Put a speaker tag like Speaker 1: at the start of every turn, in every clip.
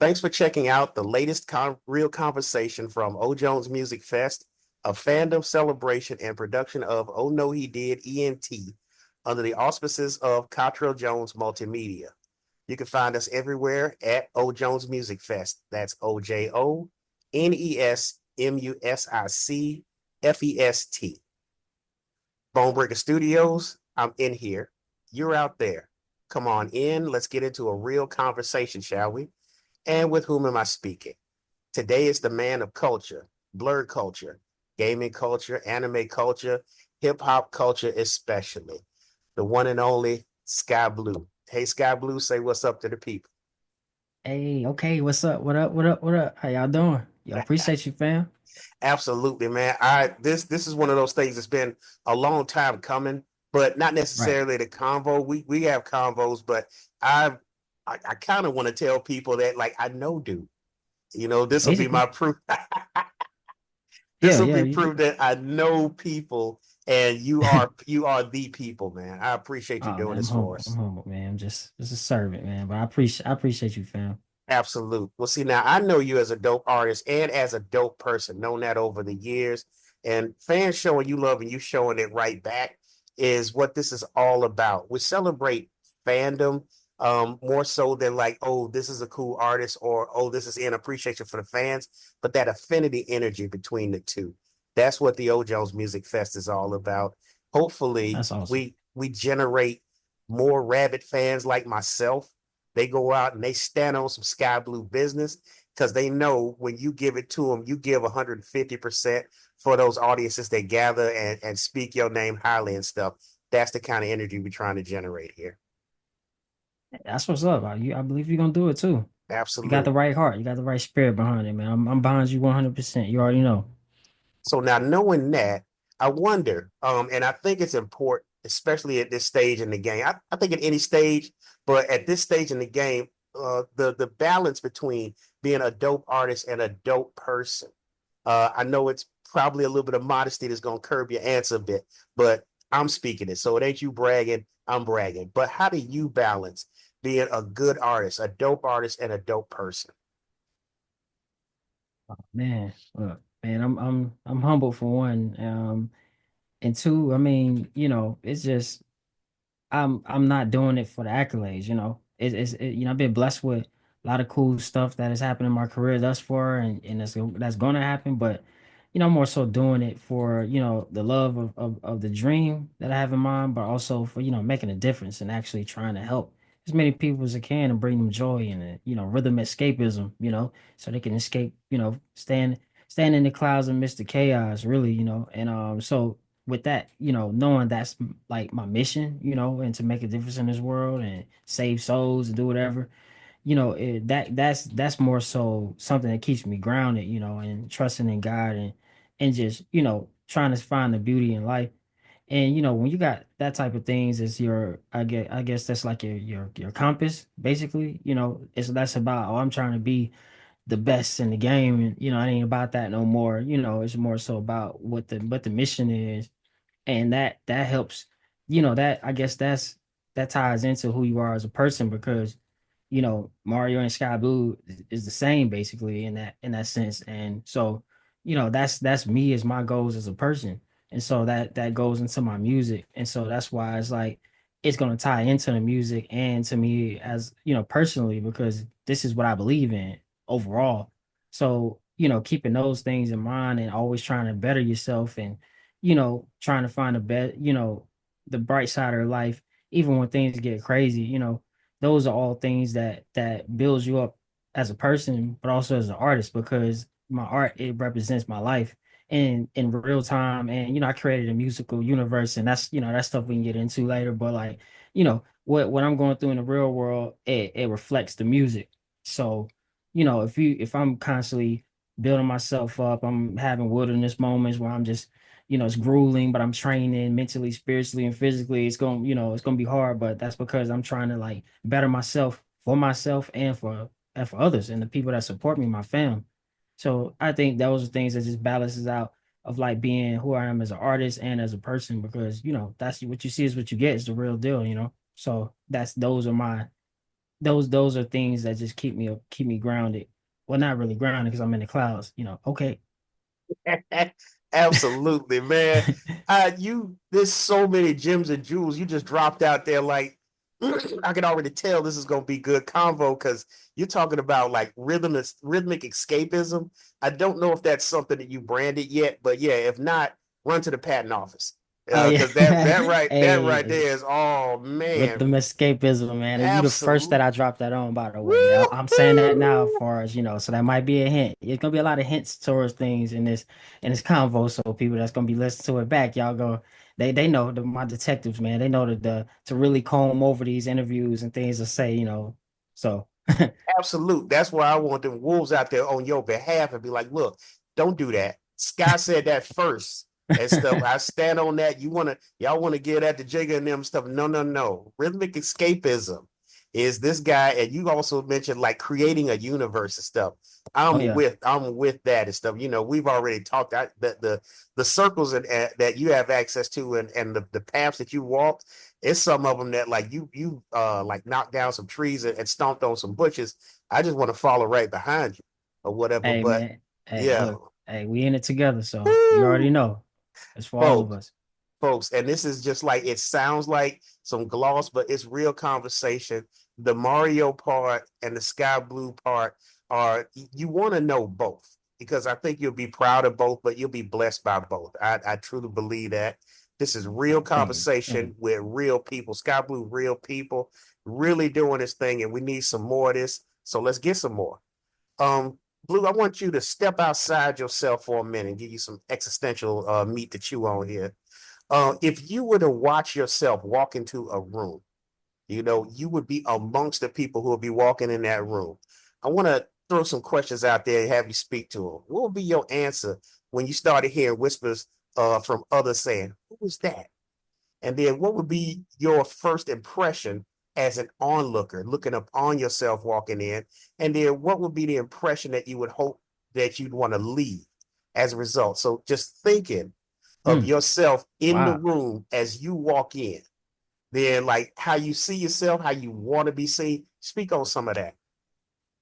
Speaker 1: Thanks for checking out the latest real conversation from OJonesMusicFest, a fandom celebration and production of Oh No He Did ENT under the auspices of Cottrell Jones Multimedia. You can find us everywhere at OJonesMusicFest. That's OJonesMusicFest. Bonebreaker Studios, I'm in here. You're out there. Come on in. Let's get into a real conversation, shall we? And with whom am I speaking? Today is the man of culture, blurred culture, gaming culture, anime culture, hip hop culture, especially the one and only SkyBlew. Hey, SkyBlew, say what's up to the people.
Speaker 2: Hey, okay, what's up? What up? What up? What up? How y'all doing? Yo, appreciate you, fam.
Speaker 1: Absolutely, man. This is one of those things that's been a long time coming, but not
Speaker 2: Right.
Speaker 1: necessarily the convo. We have convos, but I I kind of want to tell people that like I know dude. This will be
Speaker 2: Basically.
Speaker 1: my proof. This
Speaker 2: Yeah,
Speaker 1: will
Speaker 2: yeah.
Speaker 1: be proof that I know people and you are the people, man. I appreciate you
Speaker 2: Oh
Speaker 1: doing
Speaker 2: man, I'm
Speaker 1: this for
Speaker 2: humble. I'm
Speaker 1: us.
Speaker 2: humble, man. I'm just a servant, man. But I appreciate you, fam.
Speaker 1: Absolute. Well, see, now I know you as a dope artist and as a dope person, known that over the years. And fans showing you love and you showing it right back is what this is all about. We celebrate fandom more so than like, oh, this is a cool artist or oh, this is in appreciation for the fans, but that affinity energy between the two. That's what the O Jones Music Fest is all about. Hopefully,
Speaker 2: That's awesome.
Speaker 1: we generate more rabid fans like myself. They go out and they stand on some sky blue business because they know when you give it to them, you give 150% for those audiences that gather and speak your name highly and stuff. That's the kind of energy we're trying to generate here.
Speaker 2: That's what's up. I believe you're gonna do it too. You got the
Speaker 1: Absolutely.
Speaker 2: right heart. You got the right spirit behind it, man. I'm behind you 100%. You already know.
Speaker 1: So now knowing that, I wonder, and I think it's important, especially at this stage in the game. I think at any stage, but at this stage in the game, the balance between being a dope artist and a dope person. I know it's probably a little bit of modesty that's gonna curb your answer a bit, but I'm speaking it. So it ain't you bragging, I'm bragging. But how do you balance being a good artist, a dope artist, and a dope person?
Speaker 2: Man, look, man, I'm humble for one. And two, I mean, it's just I'm not doing it for the accolades. I've been blessed with a lot of cool stuff that has happened in my career thus far, and that's going to happen. But I'm more so doing it for the love of the dream that I have in mind, but also for making a difference and actually trying to help as many people as I can and bring them joy and rhythm escapism, so they can escape, stand in the clouds amidst the chaos, really, and so with that, knowing that's like my mission, and to make a difference in this world and save souls and do whatever, that's more so something that keeps me grounded, and trusting in God and just, trying to find the beauty in life. And when you got that type of things as your, I guess that's like your compass, basically. It's less about, oh, I'm trying to be the best in the game, and it ain't about that no more. It's more so about what the mission is, and that helps, that I guess that ties into who you are as a person, because Mario and Sky Blue is the same basically in that sense. And so that's me as my goals as a person, and so that goes into my music. And so that's why it's like it's going to tie into the music and to me as personally, because this is what I believe in overall. So keeping those things in mind and always trying to better yourself, and trying to find the bright side of life, even when things get crazy. Those are all things that builds you up as a person, but also as an artist, because my art, it represents my life in real time. And I created a musical universe, and that's stuff we can get into later. But like, what I'm going through in the real world, it reflects the music. So, if I'm constantly building myself up, I'm having wilderness moments where I'm just, it's grueling, but I'm training mentally, spiritually, and physically. It's gonna be hard, but that's because I'm trying to like better myself and for others and the people that support me, my fam. So I think those are things that just balances out of like being who I am as an artist and as a person, because that's what you see is what you get, is the real deal. So those are my those are things that just keep me grounded. Well, not really grounded because I'm in the clouds, Okay.
Speaker 1: Absolutely, man. There's so many gems and jewels you just dropped out there. Like, I can already tell this is gonna be good convo because you're talking about like rhythmic escapism. I don't know if that's something that you branded yet, but yeah, if not, run to the patent office.
Speaker 2: Oh yeah.
Speaker 1: Because that right
Speaker 2: Hey,
Speaker 1: there is, oh man,
Speaker 2: rhythm escapism, man. And you the first that
Speaker 1: absolute.
Speaker 2: I dropped that on, by the way. I'm saying that now
Speaker 1: Woo-hoo!
Speaker 2: as far as, so that might be a hint. It's gonna be a lot of hints towards things in this convo. So people that's gonna be listening to it back, y'all go, they know my detectives, man. They know to really comb over these interviews and things to say, So
Speaker 1: Absolute. That's why I want them wolves out there on your behalf and be like, look, don't do that. Sky said that first and stuff. I stand on that. Y'all wanna get at the Jigga and them stuff. No, no, no. Rhythmic escapism is this guy, and you also mentioned like creating a universe and stuff.
Speaker 2: Oh
Speaker 1: I'm
Speaker 2: yeah.
Speaker 1: with I'm with that and stuff. We've already talked that the circles that you have access to and the paths that you walk. It's some of them that like you like knocked down some trees and stomped on some bushes. I just want to follow right behind you or whatever.
Speaker 2: Hey
Speaker 1: But
Speaker 2: man. Hey,
Speaker 1: yeah,
Speaker 2: look, hey, we in it together, so you already
Speaker 1: woo,
Speaker 2: know. It's for all of
Speaker 1: folks,
Speaker 2: us.
Speaker 1: folks, and this is just like it sounds like some gloss, but it's real conversation. The Mario part and the Sky Blue part are you want to know both because I think you'll be proud of both, but you'll be blessed by both. I truly believe that. This is real
Speaker 2: Thank you. Thank
Speaker 1: conversation
Speaker 2: you.
Speaker 1: with real people. Sky Blue, real people, really doing this thing, and we need some more of this. So let's get some more. Um, Blue, I want you to step outside yourself for a minute and give you some existential meat to chew on here. If you were to watch yourself walk into a room, you would be amongst the people who will be walking in that room. I want to throw some questions out there and have you speak to them. What would be your answer when you started hearing whispers from others saying, "Who was that?" And then what would be your first impression as an onlooker, looking up on yourself walking in? And then what would be the impression that you would hope that you'd want to leave as a result? So just thinking of
Speaker 2: Mm,
Speaker 1: yourself in the
Speaker 2: wow.
Speaker 1: room as you walk in, then like how you see yourself, how you want to be seen. Speak on some of that.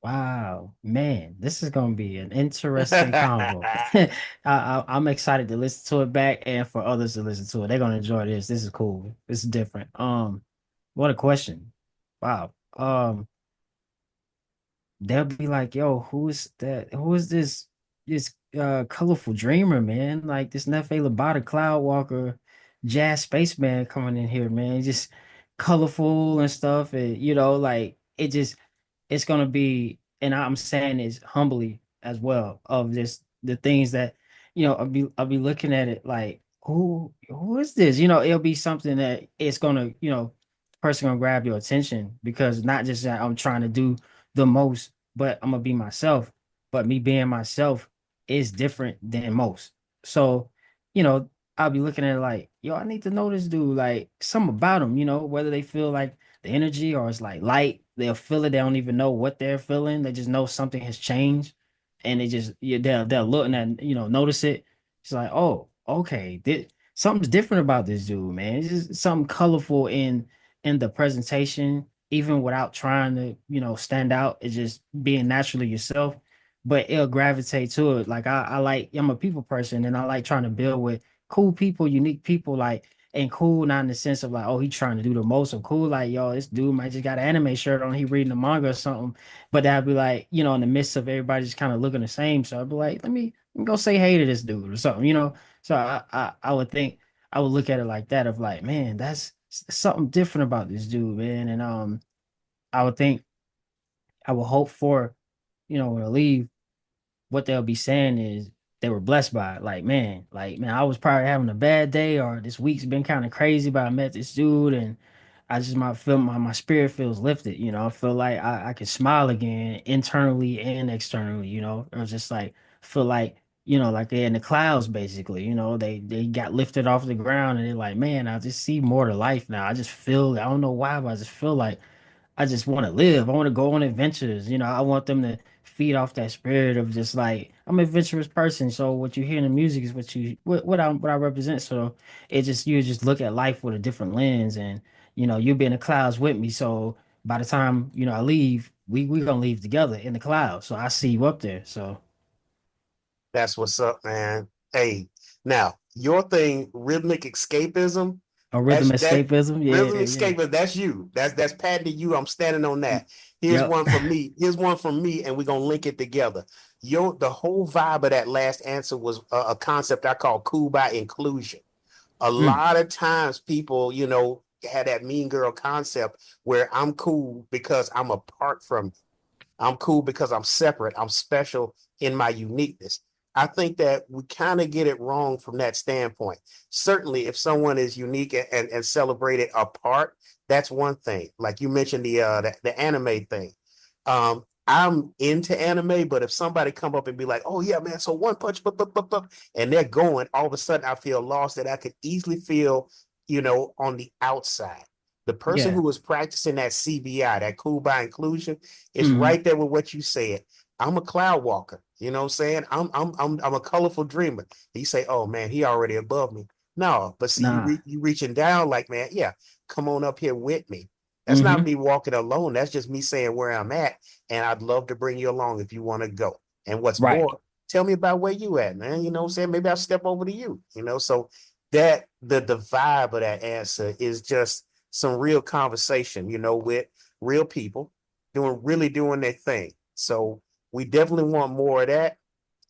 Speaker 2: Wow, man, this is gonna be an interesting convo. I'm excited to listen to it back and for others to listen to it. They're gonna enjoy this. This is cool. This is different. What a question. Wow. They'll be like, yo, who is that? Who is this colorful dreamer, man? Like this Nefe Labata Cloud Walker jazz spaceman coming in here, man. Just colorful and stuff. And like it's gonna be, and I'm saying this humbly as well, of just the things that, I'll be looking at it like, who is this? It'll be something that it's gonna, person gonna grab your attention because not just that I'm trying to do the most, but I'm gonna be myself. But me being myself is different than most. So, you know, I'll be looking at it like, yo, I need to know this dude, like something about him, whether they feel like the energy or it's like light, they'll feel it. They don't even know what they're feeling. They just know something has changed. And they just, yeah, they'll look and notice it. It's like, oh, okay, something's different about this dude, man. It's just something colorful in the presentation, even without trying to, stand out. It's just being naturally yourself, but it'll gravitate to it. Like I'm a people person and I like trying to build with cool people, unique people, like, and cool, not in the sense of like, oh, he trying to do the most. Or cool, like, yo, this dude might just got an anime shirt on, he reading the manga or something. But that'd be like, in the midst of everybody just kind of looking the same. So I'd be like, let me go say hey to this dude or something. So I would think I would look at it like that of like, man, that's something different about this dude, man. And I would think I would hope for, when I leave, what they'll be saying is they were blessed by it. Like man, I was probably having a bad day or this week's been kind of crazy, but I met this dude and I just might feel my spirit feels lifted. I feel like I can smile again internally and externally. It was just like feel like like they're in the clouds basically. They got lifted off the ground and they're like, man, I just see more to life now. I just feel I don't know why, but I just feel like I just want to live. I want to go on adventures. I want them to feed off that spirit of just like I'm an adventurous person. So what you hear in the music is what I represent. So you just look at life with a different lens, and you'll be in the clouds with me. So by the time, I leave, we gonna leave together in the cloud. So I see you up there. So
Speaker 1: That's what's up, man. Hey, now your thing, rhythmic escapism,
Speaker 2: a rhythm
Speaker 1: that
Speaker 2: escapism. Yeah,
Speaker 1: rhythmic
Speaker 2: yeah.
Speaker 1: escapism, that's you. That's patented you. I'm standing on
Speaker 2: Y-
Speaker 1: that. Here's
Speaker 2: Yep.
Speaker 1: one from me. Here's one from me, and we're gonna link it together. The whole vibe of that last answer was a concept I call cool by inclusion. A
Speaker 2: Mm,
Speaker 1: lot of times people, had that mean girl concept where I'm cool because I'm apart from you. I'm cool because I'm separate. I'm special in my uniqueness. I think that we kind of get it wrong from that standpoint. Certainly, if someone is unique and celebrated apart, that's one thing. Like you mentioned the anime thing. I'm into anime, but if somebody come up and be like, "Oh yeah, man," so one punch, and they're going, all of a sudden I feel lost. That I could easily feel, on the outside. The person
Speaker 2: yeah.
Speaker 1: who is practicing that CBI, that cool by inclusion, is
Speaker 2: Hmm.
Speaker 1: right there with what you said. I'm a cloud walker. You know what I'm saying? I'm a colorful dreamer. You say, "Oh man, he already above me." No, but see,
Speaker 2: Nah.
Speaker 1: you reaching down like, man, yeah, come on up here with me. That's not
Speaker 2: Hmm.
Speaker 1: me walking alone. That's just me saying where I'm at, and I'd love to bring you along if you want to go. And what's
Speaker 2: Right.
Speaker 1: more, tell me about where you at, man. You know what I'm saying? Maybe I'll step over to you. So that the vibe of that answer is just some real conversation, with real people doing their thing. So we definitely want more of that.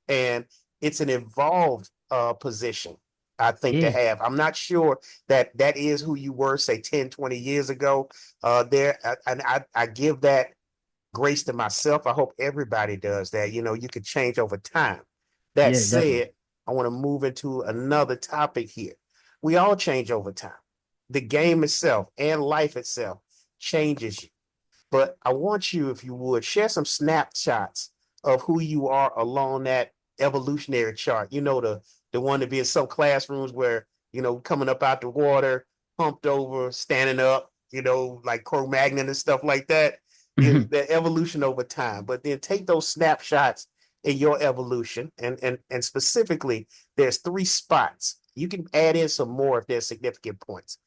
Speaker 1: And it's an evolved position, I think, to
Speaker 2: Yeah.
Speaker 1: have. I'm not sure that that is who you were, say, 10, 20 years ago. And I give that grace to myself. I hope everybody does that. You could change over time. That
Speaker 2: Yeah, definitely.
Speaker 1: said, I want to move into another topic here. We all change over time. The game itself and life itself changes you. But I want you, if you would, share some snapshots of who you are along that evolutionary chart. The one to be in some classrooms where, coming up out the water, pumped over, standing up, like Cro-Magnon and stuff like that. The evolution over time. But then take those snapshots in your evolution, and specifically, there's three spots. You can add in some more if there's significant points.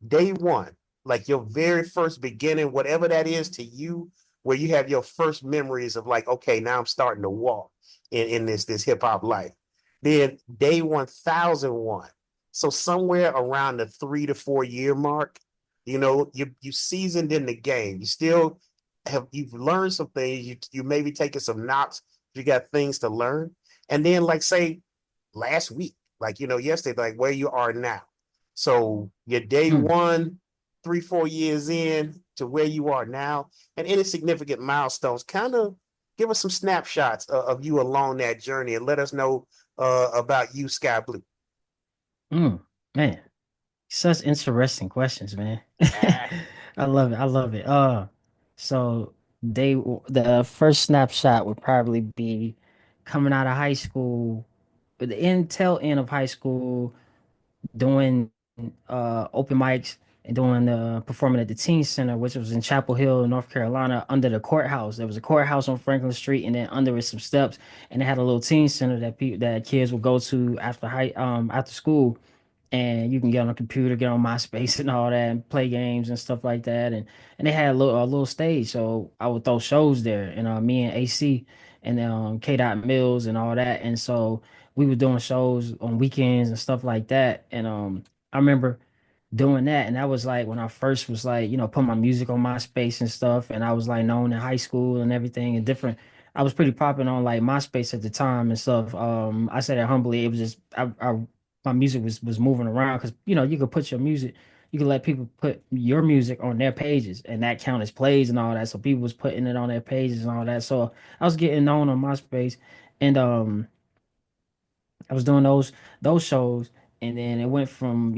Speaker 1: Day one, like your very first beginning, whatever that is to you, where you have your first memories of like, okay, now I'm starting to walk in this hip hop life. Then day 1001. So somewhere around the 3 to 4 year mark, you seasoned in the game. You still you've learned some things. You maybe taking some knocks. You got things to learn. And then like say last week, like yesterday, like where you are now. So your day
Speaker 2: Mm.
Speaker 1: one, 3, 4 years in to where you are now, and any significant milestones. Kind of give us some snapshots of you along that journey, and let us know about you, Sky Blue.
Speaker 2: Mm. Man, such interesting questions, man.
Speaker 1: Ah,
Speaker 2: I love it. I love it. So the first snapshot would probably be coming out of high school, the tail end of high school, doing open mics and doing the performing at the teen center, which was in Chapel Hill, North Carolina, under the courthouse. There was a courthouse on Franklin Street, and then under it some steps, and it had a little teen center that people that kids would go to after school, and you can get on a computer, get on MySpace and all that, and play games and stuff like that. And they had a little stage, so I would throw shows there, and me and AC and K. Dot Mills and all that, and so we were doing shows on weekends and stuff like that. And I remember doing that, and that was like when I first was like, put my music on MySpace and stuff, and I was like known in high school and everything and different. I was pretty popping on like MySpace at the time and stuff. I said that humbly. It was just my music was moving around because you could put your music, you could let people put your music on their pages, and that count as plays and all that. So people was putting it on their pages and all that. So I was getting known on MySpace, and I was doing those shows, and then it went from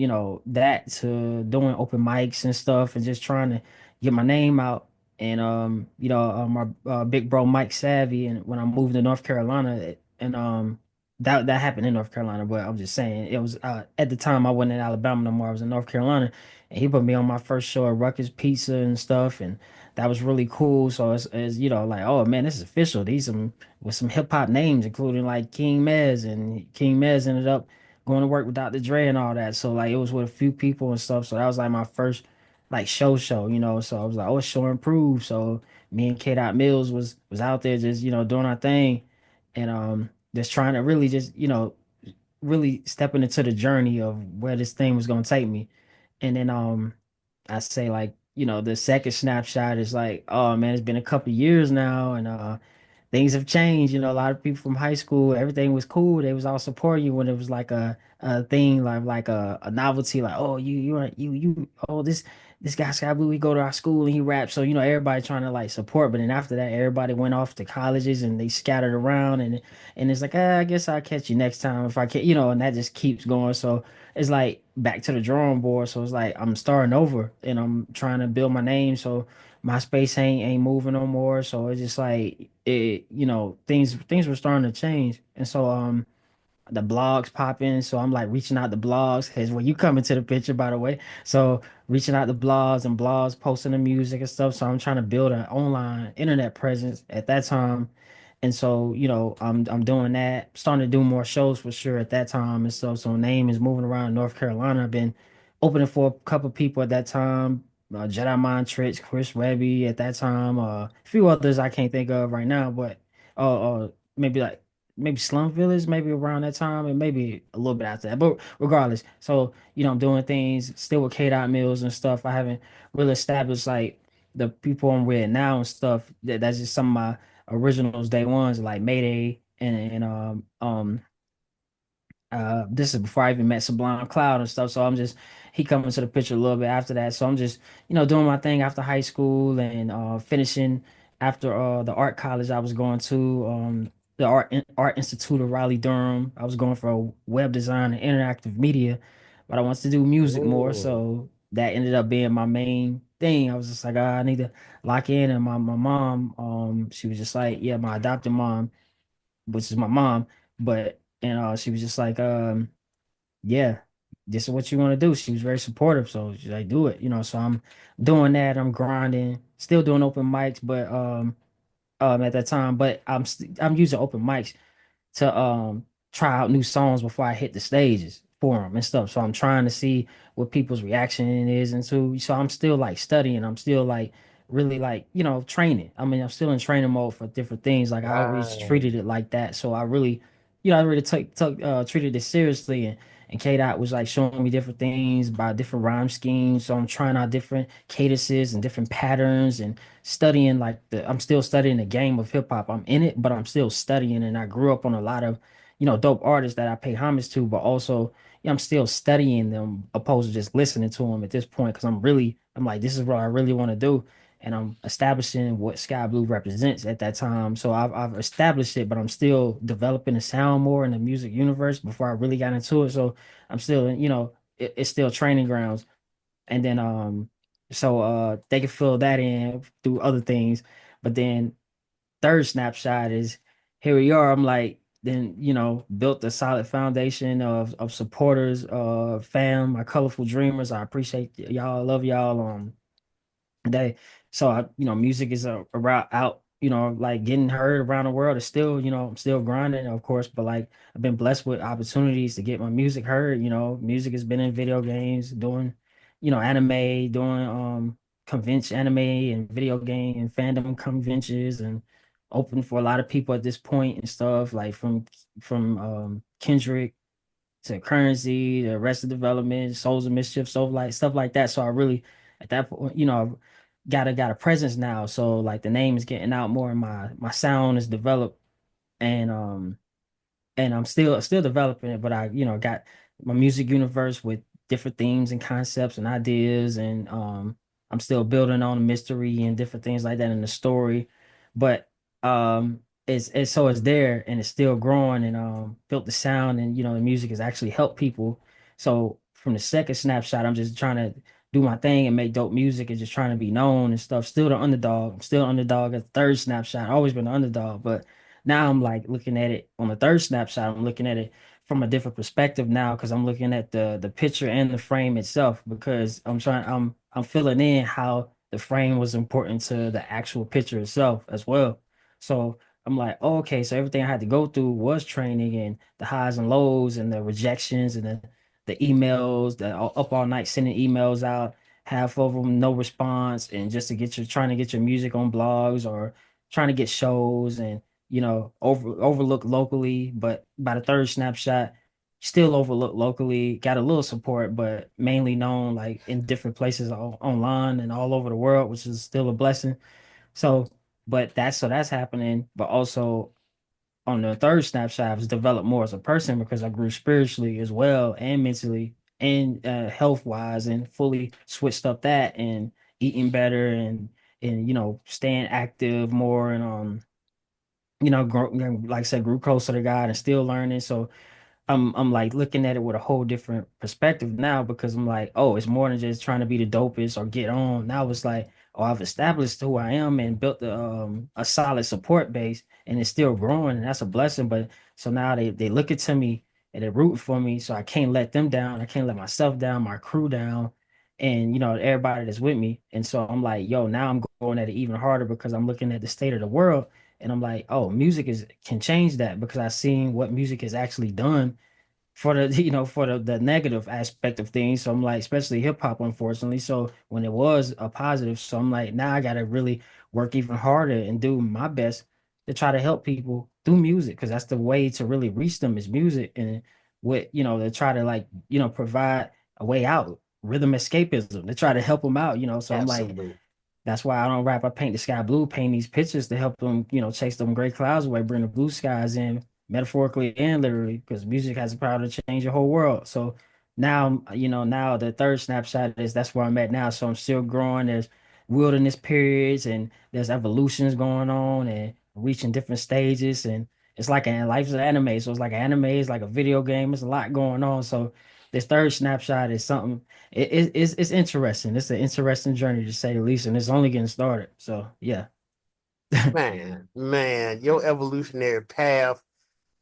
Speaker 2: that to doing open mics and stuff, and just trying to get my name out. And my big bro Mike Savvy, and when I moved to North Carolina, and that happened in North Carolina, but I'm just saying it was at the time I wasn't in Alabama no more. I was in North Carolina, and he put me on my first show at Ruckus Pizza and stuff, and that was really cool. So it's like, oh man, this is official. These some with some hip hop names, including like King Mez, and King Mez ended up going to work with Dr. Dre and all that. So like it was with a few people and stuff. So that was like my first like show, you know. So I was like, oh, show improved. So me and K Dot Mills was out there just, you know, doing our thing and just trying to really just, you know, really stepping into the journey of where this thing was gonna take me. And then I say like, you know, the second snapshot is like, oh man, it's been a couple years now and things have changed. You know, a lot of people from high school, everything was cool. They was all supporting you when it was like a thing like a novelty, like, oh, oh, this guy SkyBlew, he go to our school and he raps. So, you know, everybody trying to like support. But then after that, everybody went off to colleges and they scattered around and it's like, I guess I'll catch you next time if I can, you know, and that just keeps going. So it's like back to the drawing board. So it's like I'm starting over and I'm trying to build my name. So my space ain't moving no more. So it's just like it, you know, things were starting to change. And so the blogs pop in. So I'm like reaching out to blogs. Here's where you come into the picture, by the way. So reaching out to blogs and blogs, posting the music and stuff. So I'm trying to build an online internet presence at that time. And so, you know, I'm doing that, starting to do more shows for sure at that time and stuff. So name is moving around North Carolina. I've been opening for a couple people at that time. Jedi Mind Tricks, Chris Webby at that time, a few others I can't think of right now, but maybe like maybe Slum Village, maybe around that time, and maybe a little bit after that. But regardless, so you know, I'm doing things still with K Dot Mills and stuff. I haven't really established like the people I'm with now and stuff. That's just some of my originals, day ones, like Mayday and this is before I even met SublimeCloud and stuff. So I'm just he come into the picture a little bit after that. So I'm just, you know, doing my thing after high school and finishing after the art college I was going to, the Art Institute of Raleigh Durham. I was going for web design and interactive media, but I wanted to do music more.
Speaker 1: Oh,
Speaker 2: So that ended up being my main thing. I was just like, "Ah, I need to lock in. And my mom, she was just like, yeah, my adopted mom, which is my mom, but and she was just like, yeah, this is what you want to do. She was very supportive, so she's like, do it, you know. So I'm doing that. I'm grinding, still doing open mics, but at that time, but I'm using open mics to try out new songs before I hit the stages for them and stuff. So I'm trying to see what people's reaction is and so I'm still like studying. I'm still like really like, you know, training. I mean, I'm still in training mode for different things. Like I always
Speaker 1: right.
Speaker 2: treated it like that. So I really, you know, I really treated it seriously and K Dot was like showing me different things about different rhyme schemes. So I'm trying out different cadences and different patterns and studying like I'm still studying the game of hip hop. I'm in it, but I'm still studying and I grew up on a lot of, you know, dope artists that I pay homage to, but also yeah, I'm still studying them opposed to just listening to them at this point because I'm like, this is what I really want to do. And I'm establishing what Sky Blue represents at that time. So I've established it, but I'm still developing the sound more in the music universe before I really got into it. So I'm still, you know, it's still training grounds. And then so they can fill that in through other things. But then third snapshot is here we are. I'm like, then you know, built a solid foundation of supporters, fam, my colorful dreamers. I appreciate y'all, love y'all. They so I, you know, music is a route out, you know, like getting heard around the world is still, you know, I'm still grinding, of course, but like I've been blessed with opportunities to get my music heard. You know, music has been in video games, doing, you know, anime, doing convention anime and video game and fandom conventions and open for a lot of people at this point and stuff, like from Kendrick to Currency, to Arrested Development, Souls of Mischief, so like stuff like that. So I really at that point, you know, got a presence now. So like the name is getting out more and my sound is developed and I'm still developing it, but I, you know, got my music universe with different themes and concepts and ideas, and I'm still building on the mystery and different things like that in the story, but it's so it's there and it's still growing and built the sound and you know the music has actually helped people. So from the second snapshot, I'm just trying to do my thing and make dope music and just trying to be known and stuff. Still the underdog. I'm still underdog at the third snapshot. Always been the underdog, but now I'm like looking at it on the third snapshot. I'm looking at it from a different perspective now because I'm looking at the picture and the frame itself because I'm filling in how the frame was important to the actual picture itself as well. So I'm like, oh, okay, so everything I had to go through was training and the highs and lows and the rejections and the emails, up all night sending emails out. half of them no response, and just to get your trying to get your music on blogs or trying to get shows and overlooked locally. But by the third snapshot, still overlooked locally, got a little support, but mainly known like in different places online and all over the world, which is still a blessing. So, but that's happening. But also on the third snapshot, I was developed more as a person because I grew spiritually as well and mentally and health wise, and fully switched up that and eating better and staying active more and like I said, grew closer to God and still learning. So I'm like looking at it with a whole different perspective now because I'm like, oh, it's more than just trying to be the dopest or get on. Now it's like, oh, I've established who I am and built a solid support base, and it's still growing, and that's a blessing. But so now they look at to me and they're rooting for me, so I can't let them down. I can't let myself down, my crew down, and everybody that's with me. And so I'm like, yo, now I'm going at it even harder because I'm looking at the state of the world. And I'm like, oh, music is can change that because I've seen what music has actually done for the for the negative aspect of things. So I'm like, especially hip hop, unfortunately. So when it was a positive, so I'm like, now I gotta really work even harder and do my best to try to help people through music because that's the way to really reach them is music and to try to like provide a way out, rhythm escapism to try to help them out. So I'm like,
Speaker 1: Absolutely.
Speaker 2: that's why I don't rap. I paint the sky blue, paint these pictures to help them, chase them gray clouds away, bring the blue skies in, metaphorically and literally, because music has the power to change your whole world. So now, now the third snapshot is that's where I'm at now. So I'm still growing. There's wilderness periods and there's evolutions going on and reaching different stages. And it's like life's an anime. So it's like an anime, it's like a video game. There's a lot going on. So this third snapshot is something it's interesting. It's an interesting journey to say the least, and it's only getting started. So yeah.
Speaker 1: Man, your evolutionary path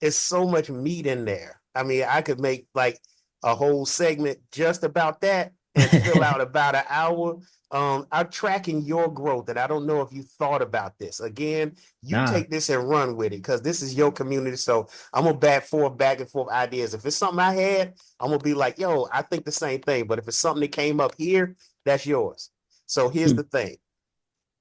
Speaker 1: is so much meat in there. I mean, I could make like a whole segment just about that and fill out about an hour. I'm tracking your growth, and I don't know if you thought about this. Again, you
Speaker 2: Nah.
Speaker 1: take this and run with it because this is your community. So I'm gonna back and forth ideas. If it's something I had, I'm gonna be like, yo, I think the same thing. But if it's something that came up here, that's yours. So here's
Speaker 2: Hmm.
Speaker 1: the thing.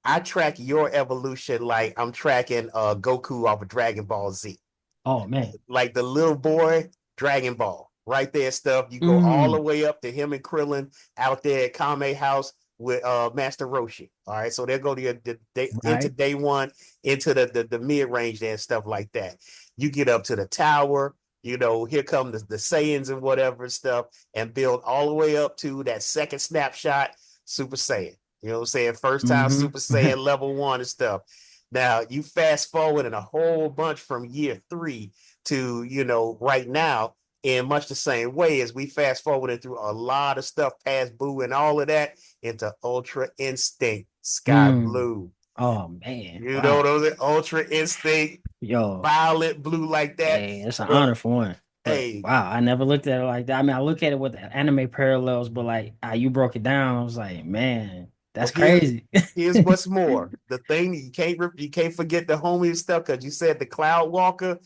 Speaker 1: I track your evolution like I'm tracking Goku off of Dragon Ball Z.
Speaker 2: Oh man.
Speaker 1: Like the little boy, Dragon Ball, right there stuff. You go all the
Speaker 2: Mm,
Speaker 1: way up to him and Krillin out there at Kame House with Master Roshi. All right, so they'll go to into
Speaker 2: right.
Speaker 1: day one, into the mid range there and stuff like that. You get up to the tower. Here come the Saiyans and whatever stuff, and build all the way up to that second snapshot, Super Saiyan. You know what I'm saying? First time
Speaker 2: Mm-hmm.
Speaker 1: Super Saiyan level one and stuff. Now you fast forward in a whole bunch from year 3 to right now, in much the same way as we fast forwarded through a lot of stuff past Boo and all of that into Ultra Instinct, Sky
Speaker 2: Mm.
Speaker 1: Blue.
Speaker 2: Oh man.
Speaker 1: You know
Speaker 2: Wow.
Speaker 1: those are Ultra Instinct,
Speaker 2: Yo,
Speaker 1: Violet Blue like that.
Speaker 2: hey, it's an
Speaker 1: But
Speaker 2: honor for one. But
Speaker 1: hey,
Speaker 2: wow, I never looked at it like that. I mean, I look at it with anime parallels, but like how you broke it down, I was like, man, that's
Speaker 1: but here's
Speaker 2: crazy.
Speaker 1: here's what's more. The thing you can't forget the homie stuff because you said the Cloud Walker.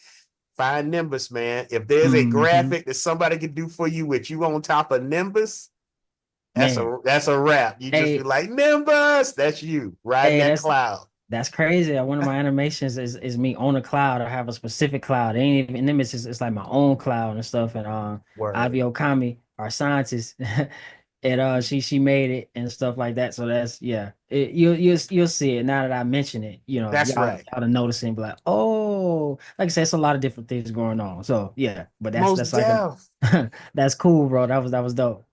Speaker 1: Find Nimbus, man. If there's a
Speaker 2: Hmm.
Speaker 1: graphic that somebody can do for you with you on top of Nimbus, that's
Speaker 2: Man,
Speaker 1: a wrap. You just be
Speaker 2: hey,
Speaker 1: like, Nimbus, that's you riding
Speaker 2: hey,
Speaker 1: that cloud.
Speaker 2: that's crazy. One of my animations is me on a cloud. I have a specific cloud. It ain't even Nimbus it's like my own cloud and stuff. And Avi
Speaker 1: Word.
Speaker 2: Okami, our scientist, and she made it and stuff like that. So that's yeah. You'll see it now that I mention it.
Speaker 1: That's right.
Speaker 2: Y'all to notice and be like, oh, like I said, it's a lot of different things going on. So yeah, but
Speaker 1: Most
Speaker 2: that's like
Speaker 1: deaf.
Speaker 2: that's cool, bro. That was dope.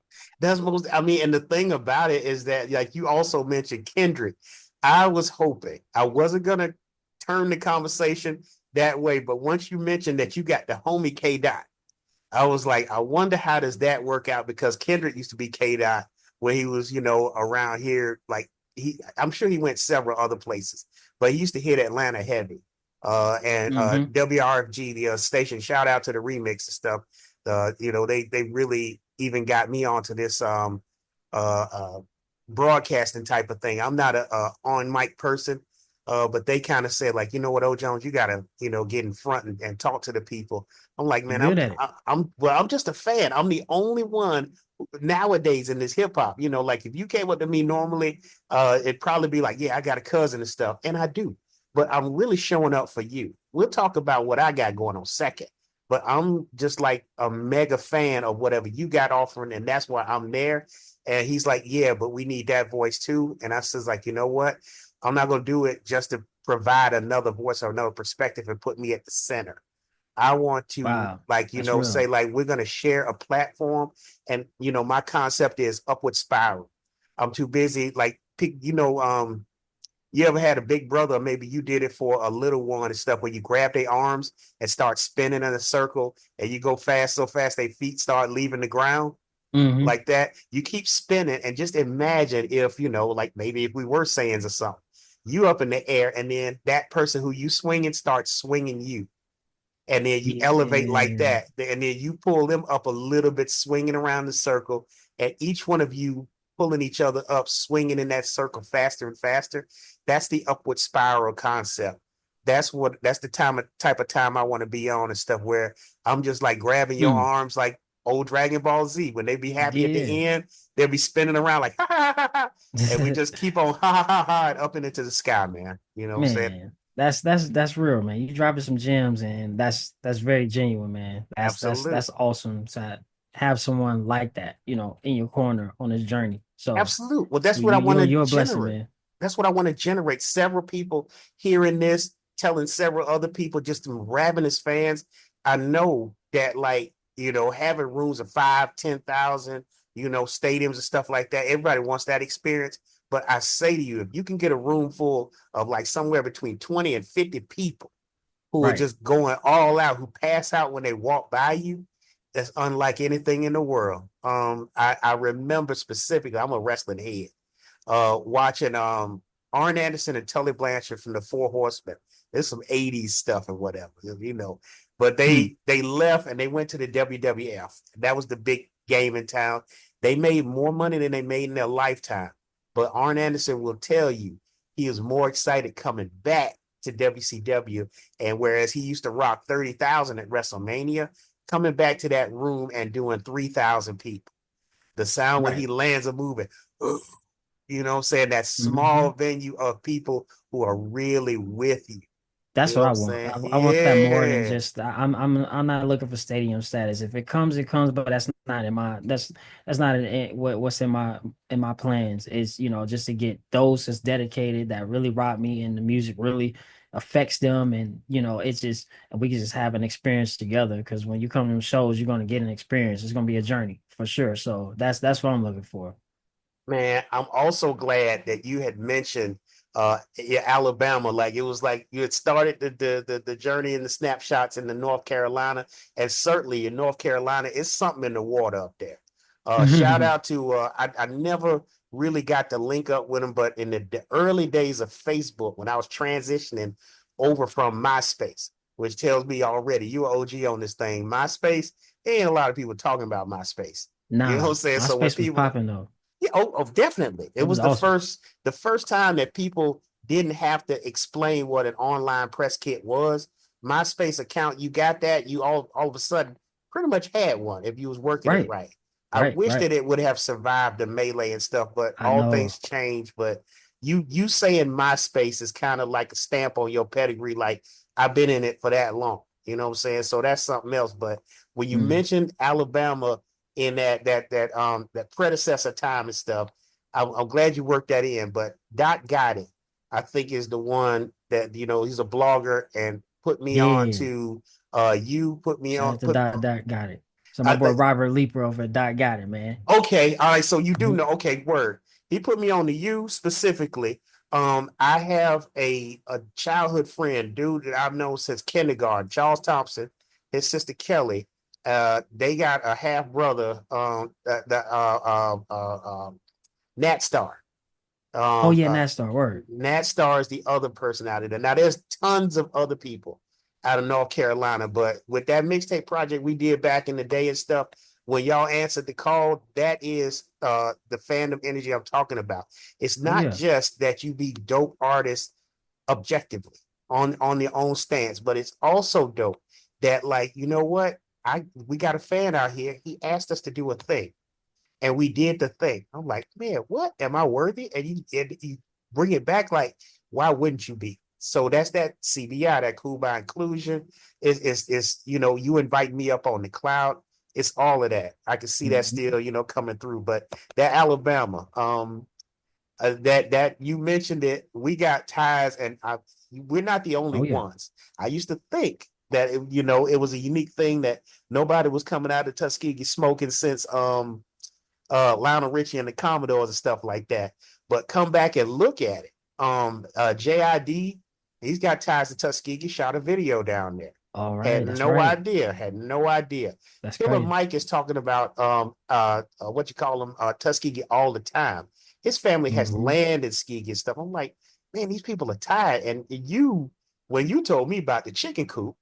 Speaker 1: That's most, I mean, and the thing about it is that, like you also mentioned Kendrick. I was hoping I wasn't gonna turn the conversation that way, but once you mentioned that you got the homie K Dot, I was like, I wonder how does that work out because Kendrick used to be K Dot when he was, around here. Like I'm sure he went several other places, but he used to hit Atlanta heavy. And
Speaker 2: Hmm.
Speaker 1: WRFG, the station, shout out to the remix and stuff. They really even got me onto this uh, uh broadcasting type of thing. I'm not a on mic person, but they kind of said like, you know what, O Jones, you gotta get in front and talk to the people. I'm like,
Speaker 2: You
Speaker 1: man,
Speaker 2: good at it.
Speaker 1: I'm just a fan. I'm the only one nowadays in this hip hop, like if you came up to me normally, it'd probably be like, yeah, I got a cousin and stuff. And I do, but I'm really showing up for you. We'll talk about what I got going on second, but I'm just like a mega fan of whatever you got offering. And that's why I'm there. And he's like, yeah, but we need that voice too. And I says like, you know what? I'm not going to do it just to provide another voice or another perspective and put me at the center. I want to
Speaker 2: Wow,
Speaker 1: like,
Speaker 2: that's
Speaker 1: say
Speaker 2: real.
Speaker 1: like we're going to share a platform. And, my concept is upward spiral. I'm too busy, like pick, you ever had a big brother, or maybe you did it for a little one and stuff where you grab their arms and start spinning in a circle and you go fast, so fast their feet start leaving the ground
Speaker 2: Hmm.
Speaker 1: like that. You keep spinning and just imagine if, like maybe if we were Saiyans or something, you up in the air and then that person who you swinging starts swinging you. And then you elevate like
Speaker 2: Yeah.
Speaker 1: that. And then you pull them up a little bit, swinging around the circle. And each one of you pulling each other up, swinging in that circle faster and faster. That's the upward spiral concept. That's the type of time I want to be on and stuff where I'm just like grabbing your
Speaker 2: Mm.
Speaker 1: arms like old Dragon Ball Z. When they be happy at
Speaker 2: Yeah.
Speaker 1: the end, they'll be spinning around like ha ha ha ha. And we just keep on ha ha ha ha and up and into the sky, man. You know what I'm saying?
Speaker 2: Man, that's real, man. You dropping some gems, and that's very genuine, man.
Speaker 1: Absolutely.
Speaker 2: That's awesome to have someone like that, in your corner on this journey. So
Speaker 1: Absolutely. Well, that's what I want
Speaker 2: you're
Speaker 1: to
Speaker 2: you're a blessing,
Speaker 1: generate.
Speaker 2: man.
Speaker 1: That's what I want to generate. Several people hearing this, telling several other people, just some ravenous fans. I know that, like, having rooms of 5, 10,000, stadiums and stuff like that, everybody wants that experience. But I say to you, if you can get a room full of like somewhere between 20 and 50 people who are
Speaker 2: Right.
Speaker 1: just going all out, who pass out when they walk by you, that's unlike anything in the world. I remember specifically, I'm a wrestling head, watching Arn Anderson and Tully Blanchard from the Four Horsemen. There's some 80s stuff and whatever, But
Speaker 2: Hmm.
Speaker 1: they left and they went to the WWF. That was the big game in town. They made more money than they made in their lifetime. But Arn Anderson will tell you he is more excited coming back to WCW. And whereas he used to rock 30,000 at WrestleMania, coming back to that room and doing 3,000 people. The sound when he
Speaker 2: Right.
Speaker 1: lands a movie, what I'm saying? That
Speaker 2: Hmm.
Speaker 1: small venue of people who are really with you. You
Speaker 2: That's
Speaker 1: know
Speaker 2: what
Speaker 1: what
Speaker 2: I
Speaker 1: I'm
Speaker 2: want.
Speaker 1: saying?
Speaker 2: I want that more than
Speaker 1: Yeah,
Speaker 2: just I'm not looking for stadium status. If it comes, it comes, but that's not in my that's not what's in my plans. Is just to get those that's dedicated that really rock me and the music really affects them, and it's just we can just have an experience together. Because when you come to them shows, you're gonna get an experience. It's gonna be a journey for sure. So that's what I'm looking for.
Speaker 1: man. I'm also glad that you had mentioned yeah, Alabama. Like it was like you had started the journey in the snapshots in the North Carolina, and certainly in North Carolina, it's something in the water up there. Shout out to I never really got to link up with him, but in the early days of Facebook, when I was transitioning over from MySpace, which tells me already you're OG on this thing. MySpace, ain't a lot of people talking about MySpace. You know what I'm
Speaker 2: Nah,
Speaker 1: saying?
Speaker 2: my
Speaker 1: So when
Speaker 2: space was
Speaker 1: people,
Speaker 2: popping though.
Speaker 1: yeah, oh, definitely. It
Speaker 2: It was
Speaker 1: was
Speaker 2: awesome.
Speaker 1: the first time that people didn't have to explain what an online press kit was. MySpace account, you got that, you all of a sudden pretty much had one if you was working it
Speaker 2: Right,
Speaker 1: right. I
Speaker 2: right,
Speaker 1: wish
Speaker 2: right.
Speaker 1: that it would have survived the melee and stuff, but
Speaker 2: I
Speaker 1: all
Speaker 2: know.
Speaker 1: things change. But you saying MySpace is kind of like a stamp on your pedigree, like I've been in it for that long. You know what I'm saying? So that's something else. But when you
Speaker 2: Mm.
Speaker 1: mentioned Alabama in that predecessor time and stuff. I'm glad you worked that in, but Dot got it. I think is the one that he's a blogger and put me on
Speaker 2: Yeah.
Speaker 1: to you put me
Speaker 2: Shout
Speaker 1: on
Speaker 2: out to
Speaker 1: put
Speaker 2: Dot got it. So my
Speaker 1: I,
Speaker 2: boy Robert Leaper over at Dot got it, man.
Speaker 1: okay, all right, so you do
Speaker 2: Mhm.
Speaker 1: know, okay, word. He put me on to you specifically. I have a childhood friend, dude that I've known since kindergarten, Charles Thompson, his sister Kelly. They got a half brother, Nat Star.
Speaker 2: Oh
Speaker 1: Um,
Speaker 2: yeah,
Speaker 1: uh,
Speaker 2: Nastar word.
Speaker 1: Nat Star is the other person out of there. Now, there's tons of other people out of North Carolina, but with that mixtape project we did back in the day and stuff, when y'all answered the call, that is the fandom energy I'm talking about. It's
Speaker 2: Oh
Speaker 1: not
Speaker 2: yeah.
Speaker 1: just that you be dope artists objectively on their own stance, but it's also dope that like, you know what? We got a fan out here. He asked us to do a thing. and we did the thing. I'm like, man, what am I worthy? And you bring it back like, why wouldn't you be? So that's that CBI, that cool by inclusion. Is you invite me up on the cloud. It's all of that. I can see that
Speaker 2: Mhm.
Speaker 1: still, coming through. But that Alabama, that you mentioned it, we got ties, and we're not the only
Speaker 2: Oh yeah.
Speaker 1: ones. I used to think that it was a unique thing that nobody was coming out of Tuskegee smoking since Lionel Richie and the Commodores and stuff like that. But come back and look at it. JID, he's got ties to Tuskegee, shot a video down there.
Speaker 2: All
Speaker 1: Had
Speaker 2: right. That's
Speaker 1: no
Speaker 2: right.
Speaker 1: idea, had no idea.
Speaker 2: That's
Speaker 1: Killer
Speaker 2: crazy.
Speaker 1: Mike is talking about what you call him, Tuskegee all the time. His family has
Speaker 2: Hmm.
Speaker 1: land in Tuskegee and stuff. I'm like, man, these people are tired. And when you told me about the chicken coop,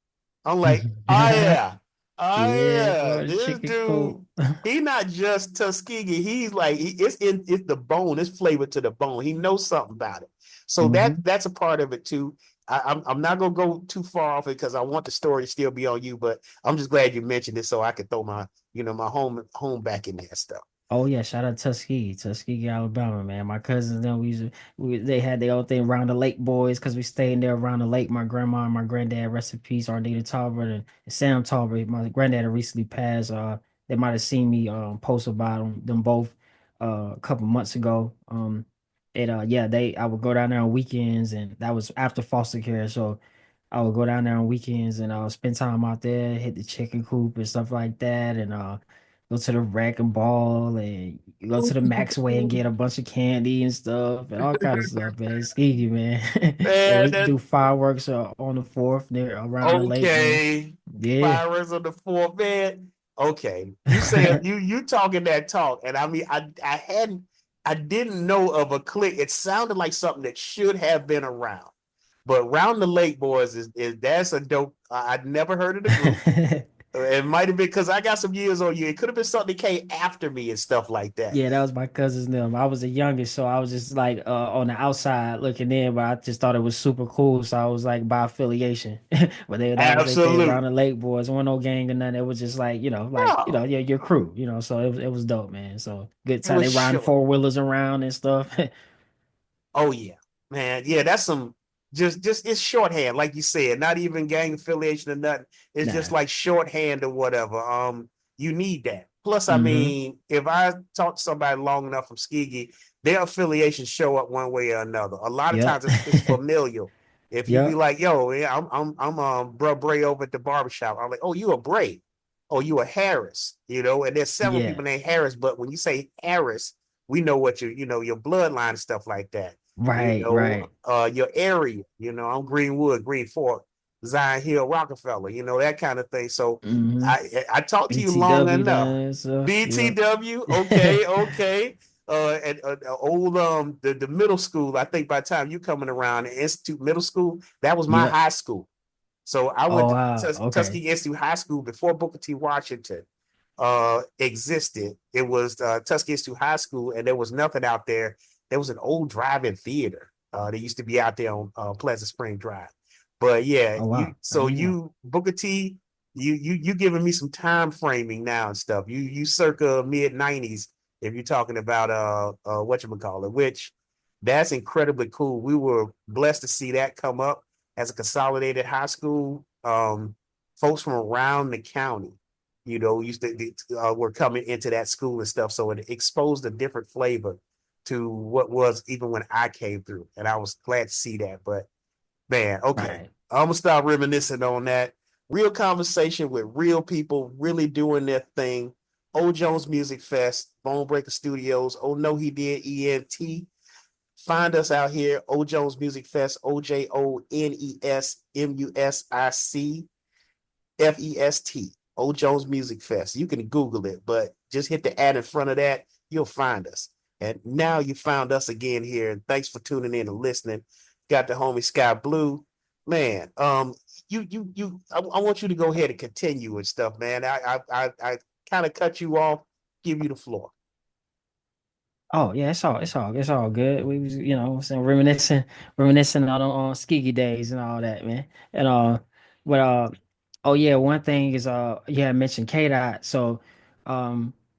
Speaker 1: I'm like, oh yeah, oh
Speaker 2: Yeah,
Speaker 1: yeah,
Speaker 2: boy, the
Speaker 1: this
Speaker 2: chicken
Speaker 1: dude,
Speaker 2: coop.
Speaker 1: he not just Tuskegee. He's like, it's the bone. It's flavored to the bone. He knows something about it. So
Speaker 2: Hmm.
Speaker 1: that's a part of it too. I'm not gonna go too far off it because I want the story to still be on you. But I'm just glad you mentioned it so I could throw my home back in there stuff.
Speaker 2: Oh yeah, shout out Tuskegee, Alabama, man. My cousins, them, they had their own thing around the lake boys because we stayed there around the lake. My grandma and my granddad, rest in peace, Ardita Talbert and Sam Talbert. My granddad had recently passed. They might have seen me post about them both a couple months ago. Yeah, I would go down there on weekends, and that was after foster care. So I would go down there on weekends and spend time out there, hit the chicken coop and stuff like that, and go to the rec and ball, and you go to the Maxway and get a bunch of candy and stuff and all kind of stuff, man. It's geeky, man. And
Speaker 1: Man,
Speaker 2: we do fireworks on the fourth there around the lake, man.
Speaker 1: okay.
Speaker 2: Yeah.
Speaker 1: Fireworks on the fourth, man. Okay. You say you talking that talk, and I mean I didn't know of a clique. It sounded like something that should have been around. But Round the Lake Boys is that's a dope. I'd never heard of the group. It might have been because I got some years on you. It could have been something that came after me and stuff like that.
Speaker 2: Yeah, that was my cousin's them. I was the youngest, so I was just like on the outside looking in, but I just thought it was super cool. So I was like by affiliation. But that was their thing around
Speaker 1: Absolutely.
Speaker 2: the Lake Boys. Wasn't no gang or nothing. It was just like,
Speaker 1: No,
Speaker 2: your crew, So it was dope, man. So good
Speaker 1: it
Speaker 2: time.
Speaker 1: was
Speaker 2: They riding
Speaker 1: short.
Speaker 2: four-wheelers around and stuff.
Speaker 1: Oh yeah, man. Yeah, that's some just it's shorthand, like you said, not even gang affiliation or nothing. It's just
Speaker 2: Nah.
Speaker 1: like shorthand or whatever. You need that. Plus, I
Speaker 2: Mm-hmm.
Speaker 1: mean, if I talk to somebody long enough from Skiggy, their affiliations show up one way or another. A lot of
Speaker 2: Yep.
Speaker 1: times it's familial. If you be
Speaker 2: Yep.
Speaker 1: like, yo, yeah, I'm bro Bray over at the barbershop. I'm like, oh, you a Bray. Oh, you a Harris, and there's several
Speaker 2: Yeah.
Speaker 1: people named Harris, but when you say Harris, we know what your bloodline and stuff like that,
Speaker 2: Right, right.
Speaker 1: your area, I'm Greenwood, Green Fork, Zion Hill, Rockefeller, that kind of thing. So
Speaker 2: Mm-hmm.
Speaker 1: I talked to you long
Speaker 2: BTW
Speaker 1: enough.
Speaker 2: done stuff. Yep.
Speaker 1: BTW, okay, okay. And old the middle school. I think by the time you coming around, the Institute Middle School, that was my
Speaker 2: Yep.
Speaker 1: high school. So I went
Speaker 2: Oh
Speaker 1: to
Speaker 2: wow. Okay.
Speaker 1: Tuskegee Institute High School before Booker T. Washington existed. It was Tuskegee Institute High School, and there was nothing out there. There was an old drive-in theater. That used to be out there on Pleasant Spring Drive. But yeah,
Speaker 2: Oh
Speaker 1: you
Speaker 2: wow. I
Speaker 1: so
Speaker 2: didn't know.
Speaker 1: you Booker T, you giving me some time framing now and stuff. You circa mid 90s if you're talking about what you call it, which that's incredibly cool. We were blessed to see that come up as a consolidated high school. Folks from around the county, used to were coming into that school and stuff. So it exposed a different flavor to what was even when I came through, and I was glad to see that. But man, okay,
Speaker 2: Right.
Speaker 1: I'm gonna stop reminiscing on that. Real conversation with real people really doing their thing. O Jones Music Fest, Bonebreaker Studios. Oh no, he did ENT. Find us out here, O Jones Music Fest, OJonesMusicFest, O Jones Music Fest. You can Google it, but just hit the ad in front of that, you'll find us. And now you found us again here. And thanks for tuning in and listening. Got the homie Sky Blue. Man, I want you to go ahead and continue and stuff, man. I kind of cut you off, give you the floor.
Speaker 2: Oh yeah, it's all good. We was, saying reminiscing on Skiggy days and all that, man. And but oh yeah, one thing is you had mentioned K Dot. So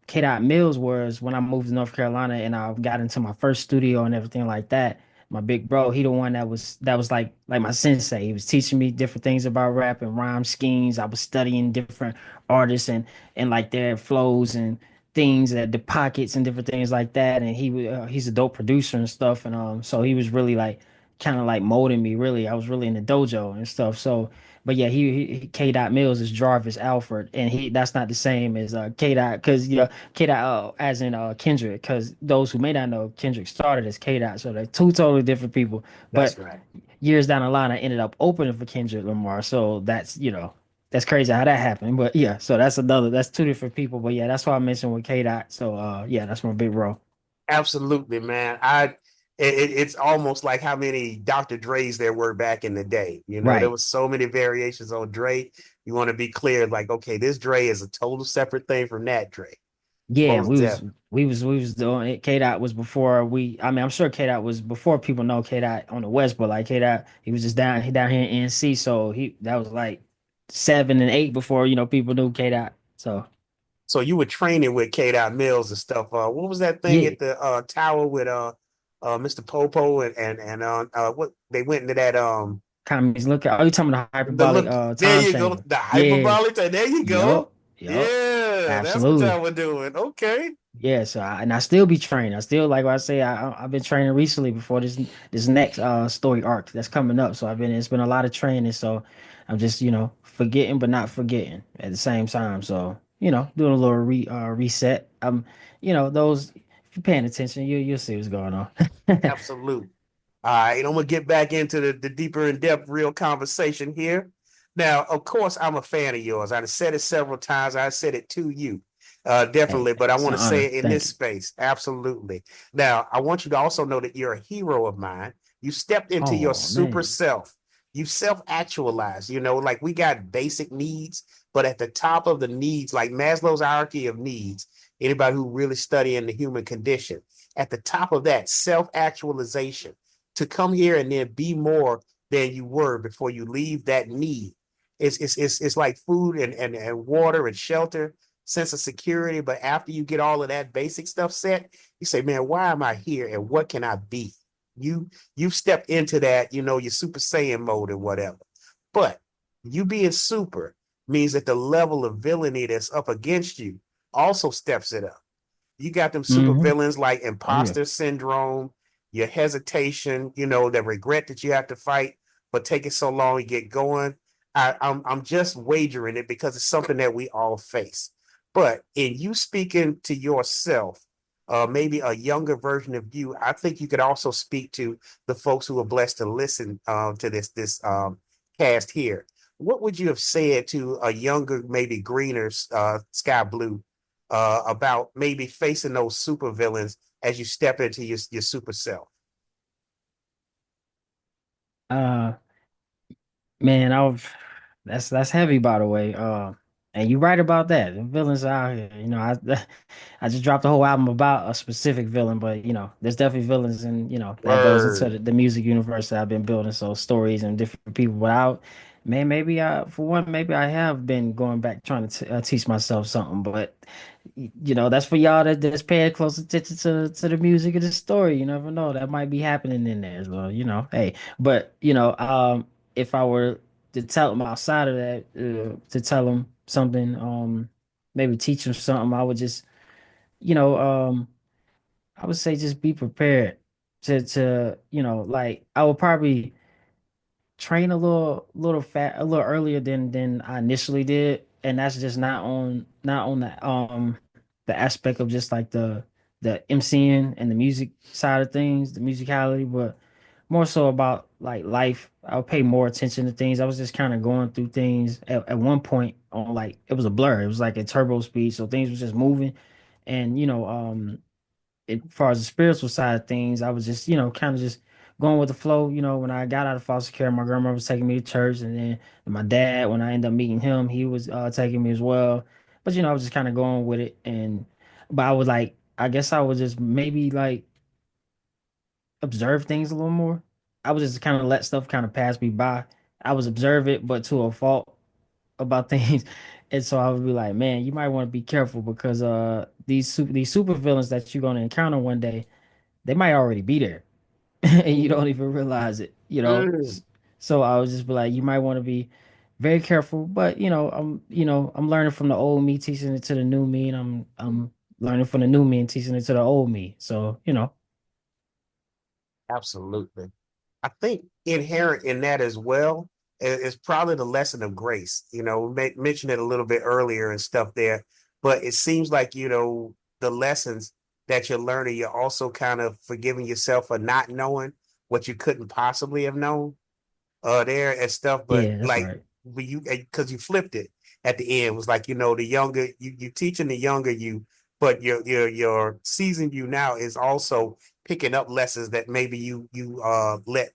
Speaker 2: K Dot Mills was when I moved to North Carolina and I got into my first studio and everything like that. My big bro, he the one that was like my sensei. He was teaching me different things about rap and rhyme schemes. I was studying different artists and like their flows and things that the pockets and different things like that. And he's a dope producer and stuff. And so he was really like kind of like molding me. Really, I was really in the dojo and stuff. So but yeah, K. Dot Mills is Jarvis Alford, and he that's not the same as K. Dot because K. Dot as in Kendrick, because those who may not know, Kendrick started as K. Dot, so they're two totally different people.
Speaker 1: That's
Speaker 2: But
Speaker 1: right.
Speaker 2: years down the line, I ended up opening for Kendrick Lamar, so that's crazy how that happened. But yeah, so that's two different people. But yeah, that's why I mentioned with K. Dot. So yeah, that's my big bro.
Speaker 1: Absolutely, man. It's almost like how many Dr. Dre's there were back in the day. You know, there
Speaker 2: Right.
Speaker 1: was so many variations on Dre. You want to be clear, like, okay, this Dre is a total separate thing from that Dre.
Speaker 2: Yeah,
Speaker 1: Most
Speaker 2: we was
Speaker 1: definitely.
Speaker 2: we was doing it. K Dot was before we. I mean, I'm sure K Dot was before people know K Dot on the West, but like K Dot, he was just down here in NC, so he that was like 7 and 8 before people knew K Dot. So
Speaker 1: So you were training with K. Dot Mills and stuff. What was that thing
Speaker 2: yeah,
Speaker 1: at the tower with Mr. Popo and what they went into that
Speaker 2: comments look at. Oh, you talking about the
Speaker 1: the
Speaker 2: hyperbolic
Speaker 1: look there
Speaker 2: time
Speaker 1: you go
Speaker 2: chamber?
Speaker 1: the
Speaker 2: Yeah,
Speaker 1: hyperbolic there you go.
Speaker 2: yup, yup,
Speaker 1: Yeah, that's what
Speaker 2: absolutely.
Speaker 1: y'all were doing. Okay.
Speaker 2: Yeah, so and I still be training. I still like what I say. I've been training recently before this next story arc that's coming up. So it's been a lot of training. So I'm just forgetting but not forgetting at the same time. So doing a little reset. Those if you're paying attention, you'll see what's going on.
Speaker 1: Absolute. All right, I'm gonna get back into the deeper in depth real conversation here. Now, of course, I'm a fan of yours. I've said it several times. I said it to you,
Speaker 2: Hey,
Speaker 1: definitely, but I
Speaker 2: it's
Speaker 1: want
Speaker 2: an
Speaker 1: to say
Speaker 2: honor.
Speaker 1: it in
Speaker 2: Thank
Speaker 1: this
Speaker 2: you.
Speaker 1: space. Absolutely. Now, I want you to also know that you're a hero of mine. You stepped into your
Speaker 2: Oh
Speaker 1: super
Speaker 2: man.
Speaker 1: self. You self-actualized. Like we got basic needs, but at the top of the needs, like Maslow's hierarchy of needs, anybody who really studying the human condition, at the top of that, self-actualization to come here and then be more than you were before you leave that need. It's like food and water and shelter, sense of security. But after you get all of that basic stuff set, you say, man, why am I here and what can I be? You've stepped into that, your super saiyan mode and whatever. But you being super means that the level of villainy that's up against you also steps it up. You got them super
Speaker 2: Hmm.
Speaker 1: villains like
Speaker 2: Oh yeah.
Speaker 1: imposter syndrome, your hesitation, the regret that you have to fight for taking so long to get going. I'm just wagering it because it's something that we all face. But in you speaking to yourself, maybe a younger version of you, I think you could also speak to the folks who are blessed to listen to this cast here. What would you have said to a younger, maybe greener Sky Blue about maybe facing those super villains as you step into your super self?
Speaker 2: Uh Man, that's heavy by the way. And you're right about that. The villains are out here. I just dropped a whole album about a specific villain, but there's definitely villains and that goes into
Speaker 1: Word.
Speaker 2: the music universe that I've been building. So stories and different people. But maybe for one, maybe I have been going back trying to teach myself something. But that's for y'all that's paying close attention to the music of the story. You never know, that might be happening in there as well. Hey, but if I were to tell them outside of that, to tell them something, maybe teach them something, I would just, you know, I would say just be prepared like I would probably train a little earlier than I initially did, and that's just not on the aspect of just like the MCing and the music side of things, the musicality, but more so about like life. I'll pay more attention to things. I was just kind of going through things at one point on like it was a blur. It was like at turbo speed, so things was just moving, and as far as the spiritual side of things, I was just, kind of just going with the flow. When I got out of foster care, my grandma was taking me to church, and then my dad, when I ended up meeting him, he was taking me as well. But I was just kind of going with it, but I was like, I guess I would just maybe like observe things a little more. I was just kind of let stuff kind of pass me by. I was observe it, but to a fault. about things. And so I would be like, man, you might want to be careful because these super villains that you're gonna encounter one day, they might already be there. And you don't even realize it, you know.
Speaker 1: Mm,
Speaker 2: So I would just be like, you might want to be very careful. But I'm learning from the old me, teaching it to the new me, and I'm learning from the new me and teaching it to the old me. So
Speaker 1: absolutely. I think inherent in that as well is probably the lesson of grace. We mentioned it a little bit earlier and stuff there, but it seems like, the lessons that you're learning, you're also kind of forgiving yourself for not knowing what you couldn't possibly have known there and stuff. But
Speaker 2: yeah, that's
Speaker 1: like
Speaker 2: right.
Speaker 1: when because you flipped it at the end, it was like, the younger you teaching the younger you, but your seasoned you now is also picking up lessons that maybe you let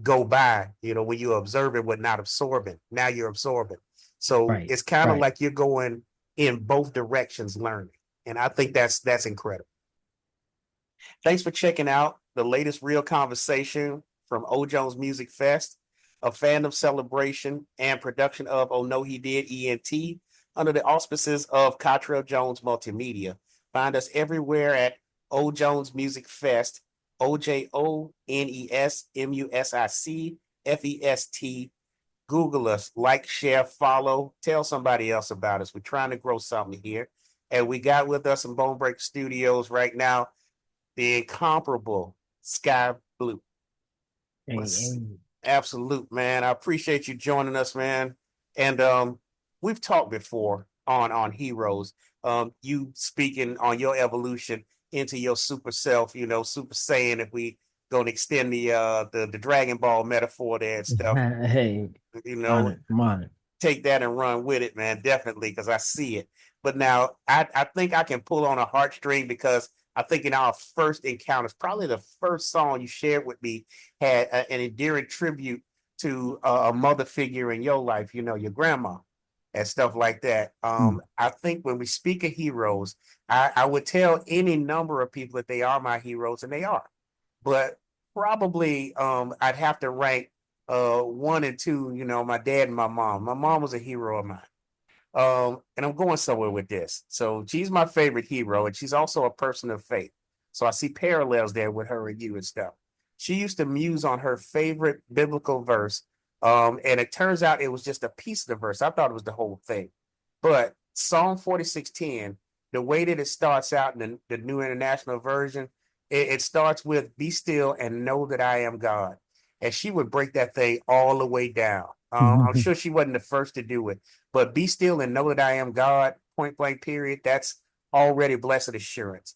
Speaker 1: go by, when you're observing but not absorbing. Now you're absorbing. So
Speaker 2: Right,
Speaker 1: it's kind of
Speaker 2: right.
Speaker 1: like you're going in both directions learning. And I think that's incredible. Thanks for checking out the latest real conversation from OJonesMusicFest, a fandom celebration and production of Oh No He Did ENT under the auspices of Cottrell Jones Multimedia. Find us everywhere at OJonesMusicFest, OJonesMusicFest. Google us, like, share, follow, tell somebody else about us. We're trying to grow something here. And we got with us in Bone Break Studios right now the incomparable Sky Blue.
Speaker 2: Hey, hey.
Speaker 1: Absolute, man. I appreciate you joining us, man. And we've talked before on Heroes. You speaking on your evolution into your super self, super saiyan, if we gonna extend the Dragon Ball metaphor there and stuff,
Speaker 2: Hey,
Speaker 1: you know,
Speaker 2: honored, I'm honored.
Speaker 1: take that and run with it, man. Definitely, because I see it. But now I think I can pull on a heartstring because I think in our first encounters, probably the first song you shared with me had an endearing tribute to a mother figure in your life, your grandma and stuff like that.
Speaker 2: Mm.
Speaker 1: I think when we speak of heroes, I would tell any number of people that they are my heroes, and they are. But probably I'd have to rank one and two, my dad and my mom. My mom was a hero of mine. And I'm going somewhere with this. So she's my favorite hero, and she's also a person of faith. So I see parallels there with her and you and stuff. She used to muse on her favorite biblical verse. And it turns out it was just a piece of the verse. I thought it was the whole thing. But Psalm 46:10, the way that it starts out in the New International Version, it starts with "Be still and know that I am God," and she would break that thing all the way down. I'm sure she wasn't the first to do it, but "Be still and know that I am God," point blank, period. That's already blessed assurance.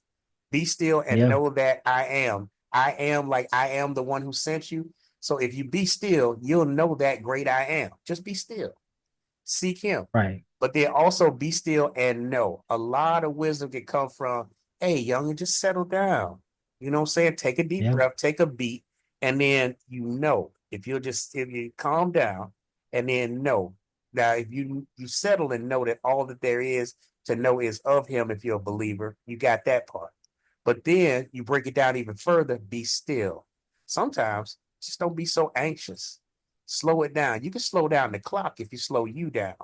Speaker 1: Be still and
Speaker 2: Yeah,
Speaker 1: know that I am. I am, like I am the one who sent you. So if you be still, you'll know that great I am. Just be still. Seek him.
Speaker 2: right.
Speaker 1: But then also be still and know. A lot of wisdom can come from, hey, young, just settle down. You know what I'm saying? Take a deep
Speaker 2: Yeah,
Speaker 1: breath, take a beat, and then if you calm down and then know. Now, if you settle and know that all that there is to know is of him, if you're a believer, you got that part. But then you break it down even further, be still. Sometimes just don't be so anxious. Slow it down. You can slow down the clock if you slow you down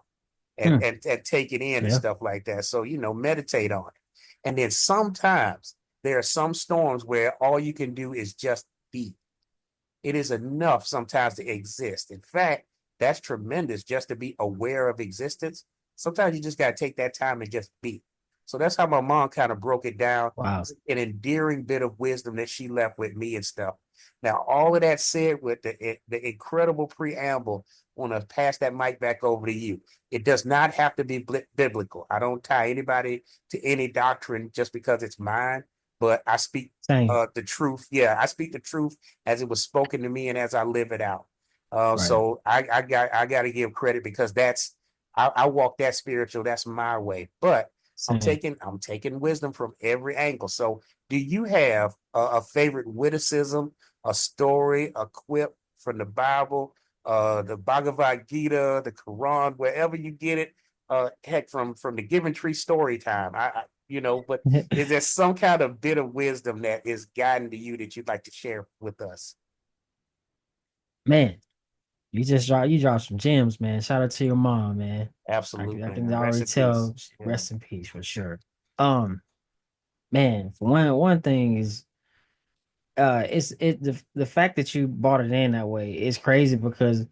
Speaker 1: and
Speaker 2: mm,
Speaker 1: and take it in and
Speaker 2: yeah,
Speaker 1: stuff like that. So, meditate on it. And then sometimes there are some storms where all you can do is just be. It is enough sometimes to exist. In fact, that's tremendous just to be aware of existence. Sometimes you just got to take that time and just be. So that's how my mom kind of broke it down.
Speaker 2: wow.
Speaker 1: It's an endearing bit of wisdom that she left with me and stuff. Now, all of that said, with the incredible preamble, I want to pass that mic back over to you. It does not have to be biblical. I don't tie anybody to any doctrine just because it's mine, but I speak
Speaker 2: Same.
Speaker 1: the truth. Yeah, I speak the truth as it was spoken to me and as I live it out.
Speaker 2: Right.
Speaker 1: So I got to give credit because I walk that spiritual. That's my way. But
Speaker 2: Same.
Speaker 1: I'm taking wisdom from every angle. So do you have a favorite witticism, a story, a quip from the Bible, the Bhagavad Gita, the Quran, wherever you get it? Heck, from the Given Tree story time. But is there some kind of bit of wisdom that is guiding to you that you'd like to share with us?
Speaker 2: Man. You dropped some gems, man. Shout out to your mom, man. I
Speaker 1: Absolutely,
Speaker 2: can
Speaker 1: man. Rest
Speaker 2: already
Speaker 1: in peace.
Speaker 2: tell.
Speaker 1: Yeah,
Speaker 2: Rest in peace for sure. Um, man, for one thing is the fact that you brought it in that way is crazy because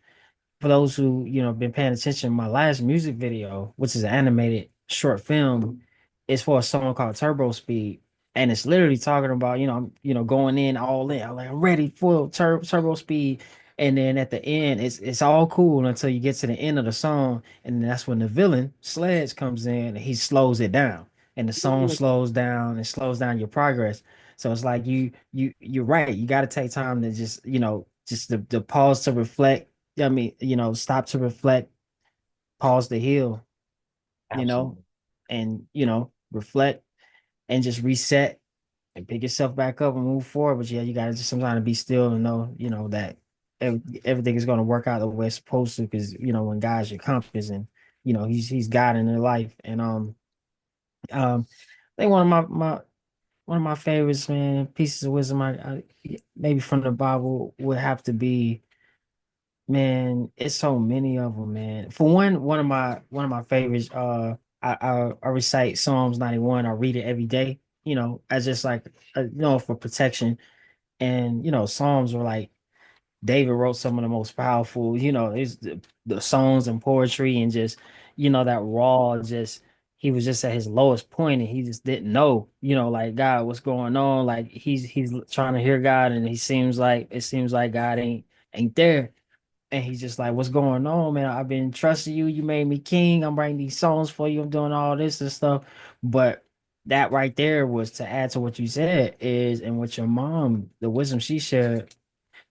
Speaker 2: for those who been paying attention, my last music video, which is an animated short film, is for a song called Turbo Speed, and it's literally talking about I'm going in all in. I'm like I'm ready for turbo speed, and then at the end, it's all cool until you get to the end of the song, and then that's when the villain Sledge comes in and he slows it down, and the song slows down and slows down your progress. So it's like you're right. You got to take time to just just the pause to reflect. I mean, stop to reflect, pause to heal, you know,
Speaker 1: absolutely.
Speaker 2: and reflect and just reset and pick yourself back up and move forward. But yeah, you gotta just sometimes be still and know, that everything is gonna work out the way it's supposed to, because when God's your compass and he's God in their life. And I think one of my favorites, man, pieces of wisdom I maybe from the Bible would have to be. Man, it's so many of them, man. For one of my favorites, I recite Psalms 91. I read it every day, as just like for protection. And Psalms were like David wrote some of the most powerful, it's the songs and poetry and just that raw, just he was just at his lowest point and he just didn't know, like God, what's going on? Like he's trying to hear God and it seems like God ain't there. And he's just like, what's going on, man? I've been trusting you. You made me king. I'm writing these songs for you. I'm doing all this and stuff. But that right there was to add to what you said is, and what your mom, the wisdom she shared,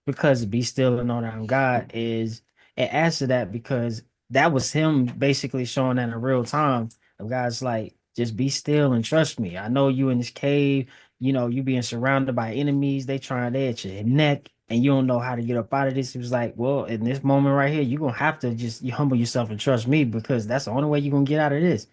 Speaker 2: because be still and know that I'm God is it adds to that because that was him basically showing that in real time of God's like, just be still and trust me. I know you in this cave, you being surrounded by enemies, they at your neck and you don't know how to get up out of this. It was like, well, in this moment right here, you're gonna have to just you humble yourself and trust me because that's the only way you're gonna get out of this.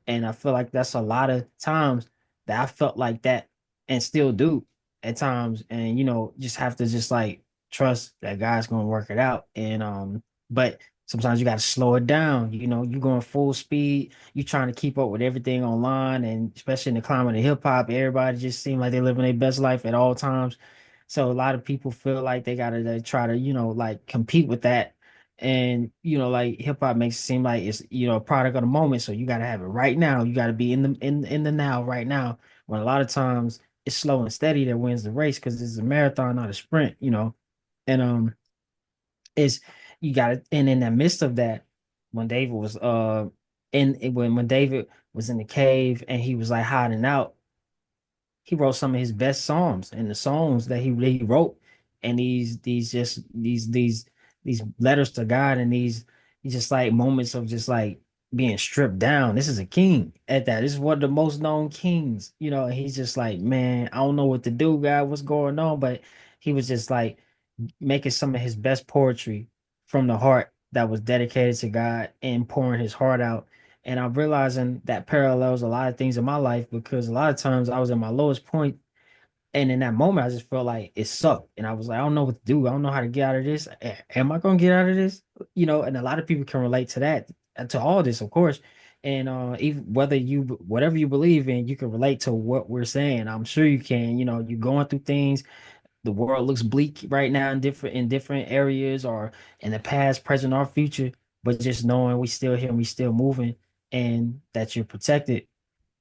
Speaker 2: And I feel like that's a lot of times that I felt like that and still do at times. And just have to just like trust that God's gonna work it out. And but sometimes you gotta slow it down. You going full speed, you trying to keep up with everything online, and especially in the climate of hip hop, everybody just seem like they're living their best life at all times. So a lot of people feel like they gotta try to, like compete with that, and like hip hop makes it seem like it's a product of the moment, so you got to have it right now, you got to be in the now right now, when a lot of times it's slow and steady that wins the race because it's a marathon, not a sprint. And it's you got to, and in the midst of that, when David was when David was in the cave and he was like hiding out, he wrote some of his best songs, and the songs that he wrote, and these letters to God, and these just like moments of just like being stripped down. This is a king at that. This is one of the most known kings, and he's just like, man, I don't know what to do, God, what's going on? But he was just like making some of his best poetry from the heart that was dedicated to God and pouring his heart out. And I'm realizing that parallels a lot of things in my life because a lot of times I was at my lowest point, and in that moment, I just felt like it sucked. And I was like, I don't know what to do. I don't know how to get out of this. Am I going to get out of this? And a lot of people can relate to that, to all this, of course. And even whatever you believe in, you can relate to what we're saying. I'm sure you can. You're going through things, the world looks bleak right now in different areas, or in the past, present, or future. But just knowing we still here and we still moving, and that you're protected,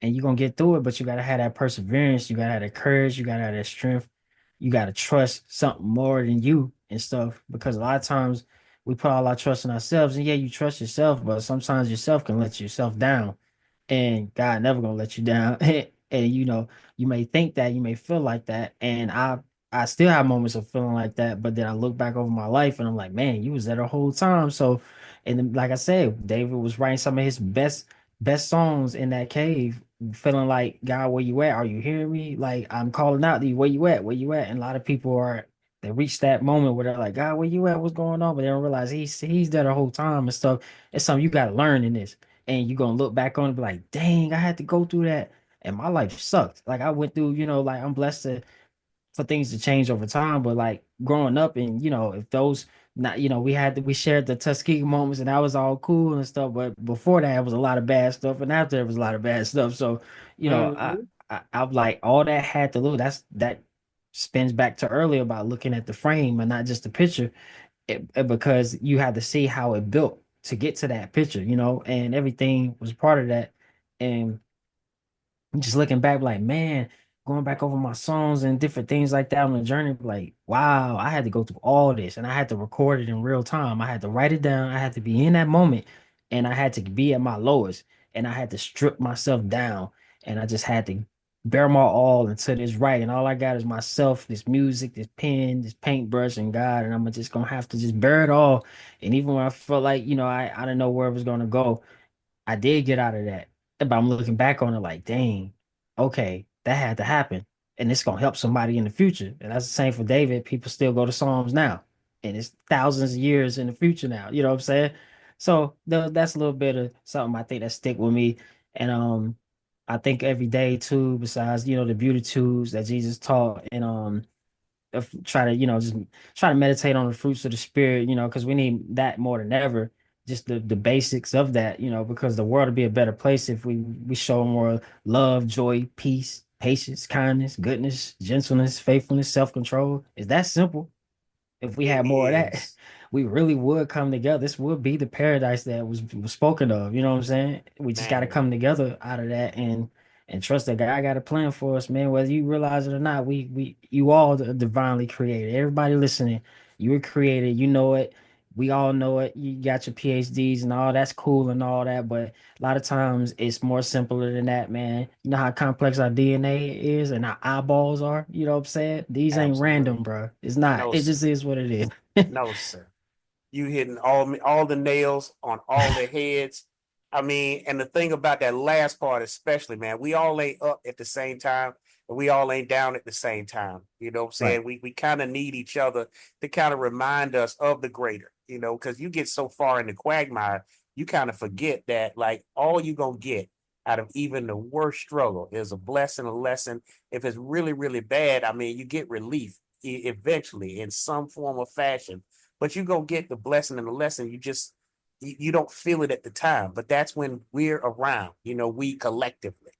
Speaker 2: and you're gonna get through it. But you gotta have that perseverance, you gotta have that courage, you gotta have that strength, you gotta trust something more than you and stuff. Because a lot of times we put all our trust in ourselves, and yeah, you trust yourself, but sometimes yourself can let yourself down, and God never gonna let you down. And you may think that, you may feel like that, and I still have moments of feeling like that, but then I look back over my life and I'm like, man, you was there the whole time. So, and then, like I said, David was writing some of his best songs in that cave, feeling like, God, where you at? Are you hearing me? Like I'm calling out to you, where you at? Where you at? And a lot of people they reach that moment where they're like, God, where you at? What's going on? But they don't realize he's there the whole time and stuff. It's something you got to learn in this, and you're gonna look back on it and be like, dang, I had to go through that. And my life sucked. Like I went through, like I'm blessed for things to change over time. But like growing up, and if those not, we shared the Tuskegee moments, and that was all cool and stuff. But before that, it was a lot of bad stuff, and after it was a lot of bad stuff. So,
Speaker 1: Hmm.
Speaker 2: I'm like, all that had to lose. That spins back to earlier about looking at the frame and not just the picture, because you had to see how it built to get to that picture, and everything was part of that. And just looking back, like, man, going back over my songs and different things like that on the journey, like, wow, I had to go through all this and I had to record it in real time. I had to write it down. I had to be in that moment and I had to be at my lowest and I had to strip myself down and I just had to bear my all until this right. And all I got is myself, this music, this pen, this paintbrush, and God. And I'm just gonna have to just bear it all. And even when I felt like, I didn't know where it was gonna go, I did get out of that. But I'm looking back on it like, dang, okay, that had to happen. And it's gonna help somebody in the future. And that's the same for David. People still go to Psalms now. And it's thousands of years in the future now. You know what I'm saying? So that's a little bit of something I think that stick with me. And I think every day too, besides, the beauty tools that Jesus taught, and try to just try to meditate on the fruits of the spirit, because we need that more than ever, just the basics of that, because the world would be a better place if we show more love, joy, peace, patience, kindness, goodness, gentleness, faithfulness, self-control. It's that simple. If we
Speaker 1: It
Speaker 2: had more of that,
Speaker 1: is,
Speaker 2: we really would come together. This would be the paradise that was spoken of. You know what I'm saying? We just got to
Speaker 1: man.
Speaker 2: come together out of that and trust that God got a plan for us, man. Whether you realize it or not, you all are divinely created. Everybody listening, you were created. You know it. We all know it. You got your PhDs and all that's cool and all that, but a lot of times it's more simpler than that, man. You know how complex our DNA is and our eyeballs are? You know what I'm saying? These ain't random,
Speaker 1: Absolutely.
Speaker 2: bro. It's not.
Speaker 1: No,
Speaker 2: It
Speaker 1: sir.
Speaker 2: just is what it is.
Speaker 1: No, sir. You hitting all the nails on all the heads. I mean, and the thing about that last part, especially, man, we all ain't up at the same time, and we all ain't down at the same time. You know what I'm
Speaker 2: Right.
Speaker 1: saying? We kind of need each other to kind of remind us of the greater, because you get so far in the quagmire, you kind of forget that like all you gonna get out of even the worst struggle is a blessing, a lesson. If it's really, really bad, I mean, you get relief eventually in some form or fashion, but you go get the blessing and the lesson. You don't feel it at the time, but that's when we're around, we collectively,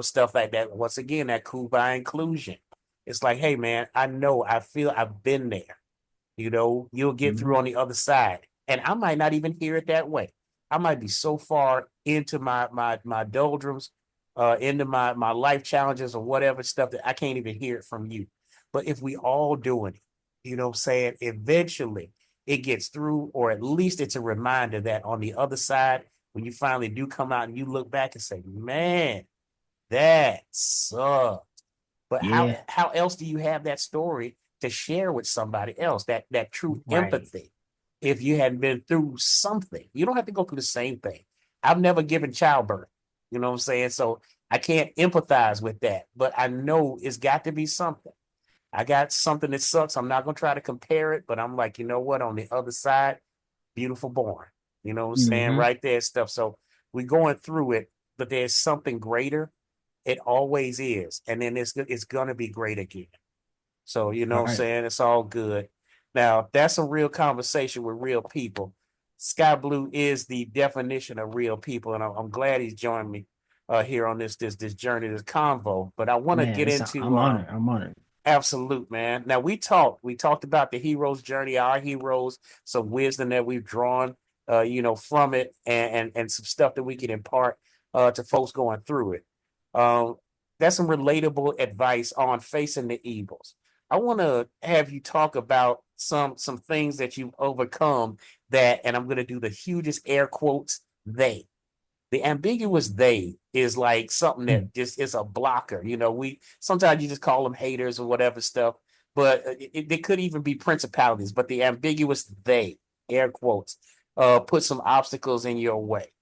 Speaker 1: stuff like that. Once again, that cool by inclusion. It's like, hey man, I know, I feel, I've been there. You'll get
Speaker 2: Mhm.
Speaker 1: through on the other side, and I might not even hear it that way. I might be so far into my doldrums, into my life challenges or whatever stuff that I can't even hear it from you. But if we all doing it, what I'm saying, eventually it gets through, or at least it's a reminder that on the other side, when you finally do come out and you look back and say, man, that sucked. But how
Speaker 2: Yeah.
Speaker 1: how else do you have that story to share with somebody else? That true
Speaker 2: Right.
Speaker 1: empathy. If you hadn't been through something, you don't have to go through the same thing. I've never given childbirth. You know what I'm saying? So I can't empathize with that, but I know it's got to be something. I got something that sucks. I'm not gonna try to compare it, but I'm like, you know what? On the other side, beautiful born. You know what I'm saying?
Speaker 2: Hmm.
Speaker 1: Right there, stuff. So we're going through it, but there's something greater. It always is, and then it's gonna be great again. So you know what I'm
Speaker 2: Right.
Speaker 1: saying? It's all good. Now that's a real conversation with real people. Sky Blue is the definition of real people, and I'm glad he's joined me here on this journey, this convo. But I want to
Speaker 2: Man,
Speaker 1: get into
Speaker 2: I'm honored. I'm honored.
Speaker 1: absolute, man. Now we talked about the hero's journey, our heroes, some wisdom that we've drawn, from it, and some stuff that we can impart to folks going through it. Um, that's some relatable advice on facing the evils. I want to have you talk about some things that you've overcome that, and I'm going to do the hugest air quotes, they. The ambiguous they is like something
Speaker 2: Mm.
Speaker 1: that just is a blocker. We sometimes you just call them haters or whatever stuff, but they could even be principalities. But the ambiguous they, air quotes, put some obstacles in your way.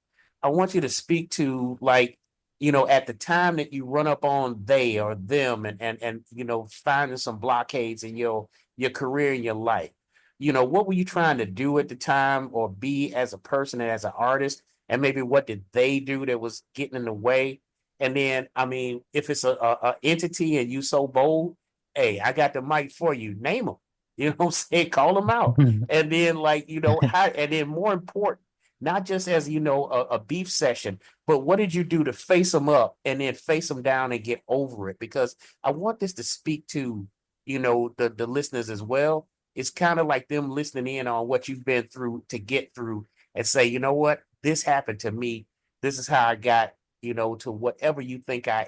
Speaker 1: I want you to speak to, like, at the time that you run up on they or them, and finding some blockades in your career and your life. What were you trying to do at the time, or be as a person and as an artist, and maybe what did they do that was getting in the way? And then, I mean, if it's a entity and you so bold, hey, I got the mic for you. Name them. You know what I'm saying? Call them out. And then like, how, and then more important, not just as, a beef session, but what did you do to face them up and then face them down and get over it? Because I want this to speak to, the listeners as well. It's kind of like them listening in on what you've been through to get through and say, you know what, this happened to me. This is how I got, to whatever you think I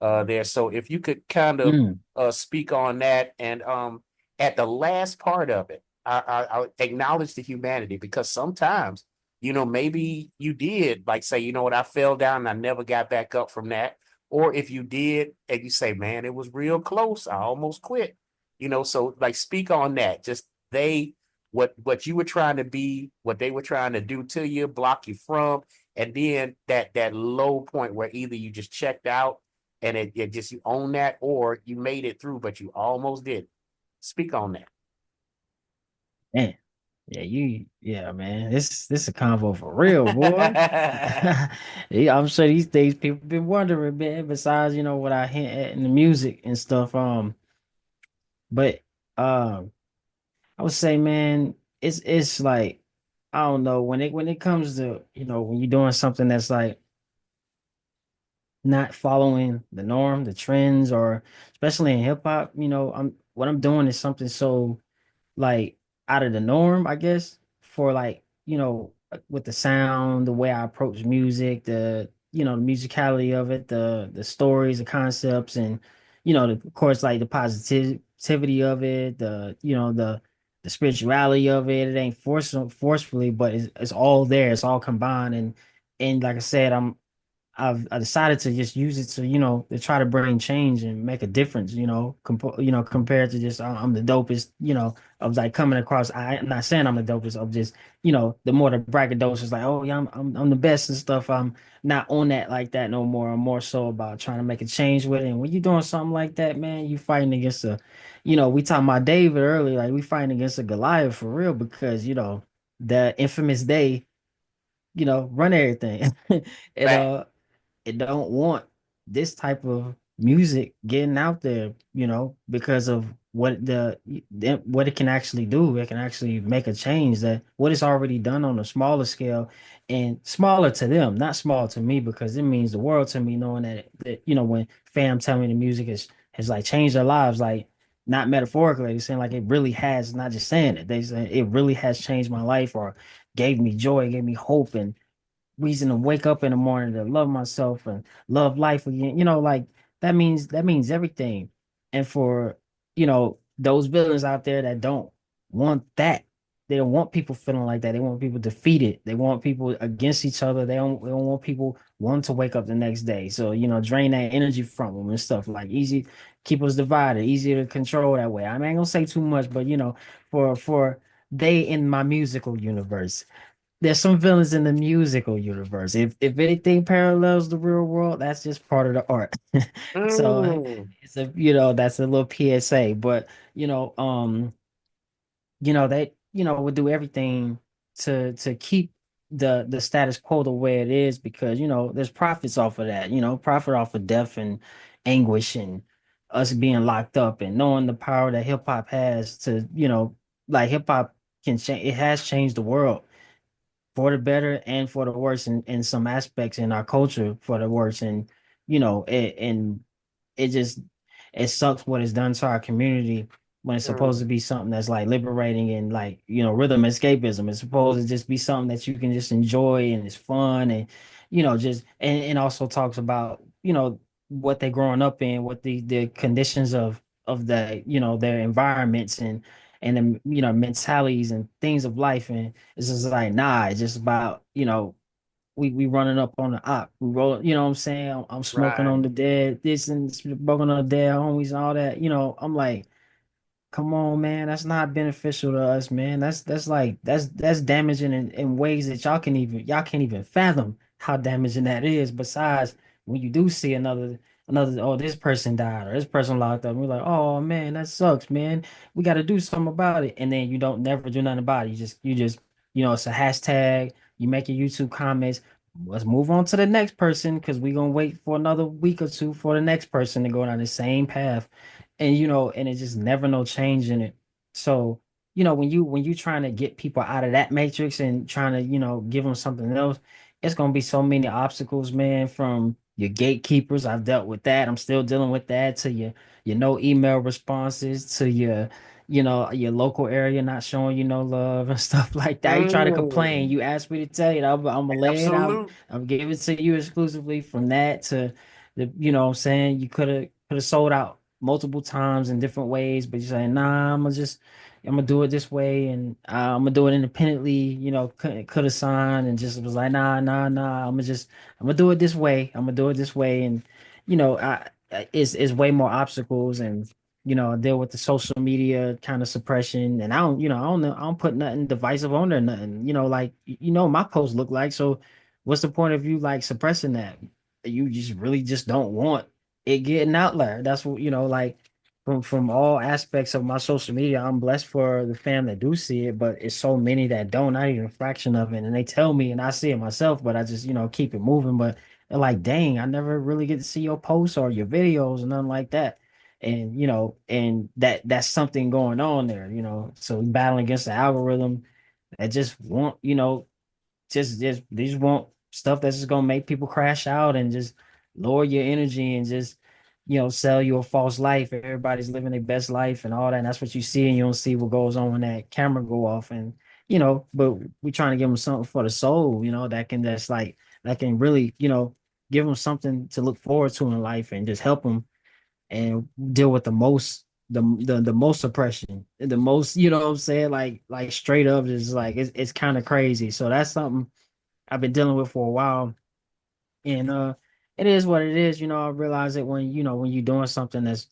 Speaker 1: am there. So if you could kind of
Speaker 2: Mm.
Speaker 1: speak on that, and at the last part of it, I acknowledge the humanity, because sometimes, maybe you did like say, you know what, I fell down and I never got back up from that. Or if you did and you say, man, it was real close, I almost quit. So like speak on that. Just what you were trying to be, what they were trying to do to you, block you from, and then that low point where either you just checked out and it just you own that, or you made it through, but you almost did. Speak on that.
Speaker 2: Man. Yeah, man. This a convo for real, boy. Yeah, I'm sure these days people been wondering, man, besides, what I hint at in the music and stuff. But um I would say, man, it's like, I don't know, when it comes to, when you're doing something that's like not following the norm, the trends, or especially in hip hop, what I'm doing is something so like out of the norm, I guess, for like, with the sound, the way I approach music, the musicality of it, the stories, the concepts, and of course, like the positivity of it, the spirituality of it. It ain't forcefully, but it's all there. It's all combined, and like I said, I decided to just use it to, to try to bring change and make a difference, compared to just I'm the dopest, of like coming across. I'm not saying I'm the dopest of just, the more the braggadocious, like, oh yeah, I'm the best and stuff. I'm not on that like that no more. I'm more so about trying to make a change with it. And when you're doing something like that, man, you fighting against we talking about David earlier, like we fighting against a Goliath for real, because the infamous day, run everything. and
Speaker 1: Back.
Speaker 2: it don't want this type of music getting out there, because of what it can actually do. It can actually make a change, that what it's already done on a smaller scale, and smaller to them, not small to me, because it means the world to me, knowing that when fam tell me the music has like changed their lives, like not metaphorically, they're saying like it really has, not just saying it. They say it really has changed my life, or gave me joy, gave me hope, and reason to wake up in the morning, to love myself and love life again. Like that means everything. And for those villains out there that don't want that, they don't want people feeling like that. They want people defeated. They want people against each other. They don't want people wanting to wake up the next day. So drain that energy from them and stuff, like easy, keep us divided, easier to control that way. I ain't gonna say too much, but for they in my musical universe, there's some villains in the musical universe. If anything parallels the real world, that's just part of the art. So
Speaker 1: Mm,
Speaker 2: it's a that's a little PSA. But they would do everything to keep the status quo the way it is, because there's profits off of that. Profit off of death and anguish and us being locked up, and knowing the power that hip hop has to like hip hop can change. It has changed the world for the better and for the worse, in some aspects in our culture for the worse. And and it just it sucks what it's done to our community, when it's supposed
Speaker 1: mm,
Speaker 2: to be something that's like liberating and like rhythm escapism. It's supposed to just be something that you can just enjoy and it's fun, and just and also talks about what they're growing up in, what the conditions of the their environments, and the mentalities and things of life. And it's just like, nah, it's just about, we running up on the op. We roll, what I'm saying? I'm smoking on
Speaker 1: right,
Speaker 2: the dead, this and smoking on the dead homies and all that. I'm like, come on, man, that's not beneficial to us, man. That's like that's damaging in ways that y'all can't even fathom how damaging that is. Besides, when you do see another, oh, this person died or this person locked up, we're like, oh man, that sucks, man. We got to do something about it. And then you don't never do nothing about it. You just it's a hashtag. You make your YouTube comments. Let's move on to the next person, because we're gonna wait for another week or two for the next person to go down the same path. And and it's just never no change in it. So, when you trying to get people out of that matrix and trying to, give them something else, it's gonna be so many obstacles, man, from your gatekeepers. I've dealt with that. I'm still dealing with that to your no email responses, to your local area not showing you no love and stuff like that. You try to complain.
Speaker 1: Mm,
Speaker 2: You ask me to tell you, I'm gonna lay it out.
Speaker 1: absolute.
Speaker 2: I'm giving it to you exclusively from that to what I'm saying, you could have sold out multiple times in different ways, but you're saying, nah, I'm gonna do it this way, and I'm gonna do it independently. Could have signed and just was like, nah, nah, nah. I'm gonna do it this way. I'm gonna do it this way, and it's way more obstacles, and I deal with the social media kind of suppression, and I don't put nothing divisive on there, nothing. Like my posts look like. So, what's the point of you like suppressing that? You just really just don't want it getting out there. That's what like from all aspects of my social media. I'm blessed for the fam that do see it, but it's so many that don't, not even a fraction of it. And they tell me, and I see it myself, but I just keep it moving. But they're like, dang, I never really get to see your posts or your videos and nothing like that. And and that's something going on there. So battling against the algorithm that just want just they just want stuff that's just gonna make people crash out and just lower your energy and just sell you a false life. Everybody's living their best life and all that. And that's what you see, and you don't see what goes on when that camera go off. And but we're trying to give them something for the soul, that can really give them something to look forward to in life and just help them and deal with the most oppression, the most, what I'm saying, like straight up is like it's kind of crazy. So that's something I've been dealing with for a while. And it is what it is. I realize it when when you're doing something that's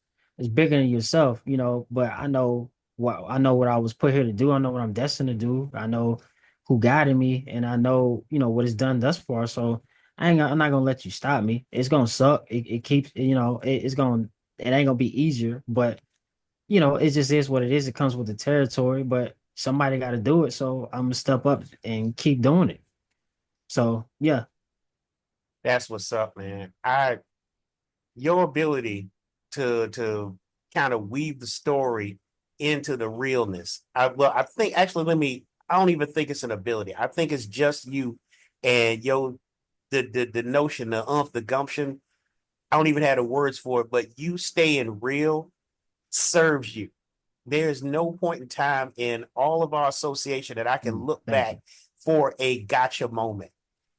Speaker 2: bigger than yourself, but I know what I was put here to do. I know what I'm destined to do. I know who guided me, and I know what it's done thus far. So I'm not gonna let you stop me. It's gonna suck. It keeps it's gonna, it ain't gonna be easier, but it just is what it is. It comes with the territory, but somebody got to do it. So I'm gonna step up and keep doing it. So yeah.
Speaker 1: That's what's up, man. Your ability to kind of weave the story into the realness. I think actually I don't even think it's an ability. I think it's just you and the notion, the gumption. I don't even have the words for it, but you staying real serves you. There's no point in time in all of our association that I can look
Speaker 2: Thank you.
Speaker 1: back for a gotcha moment.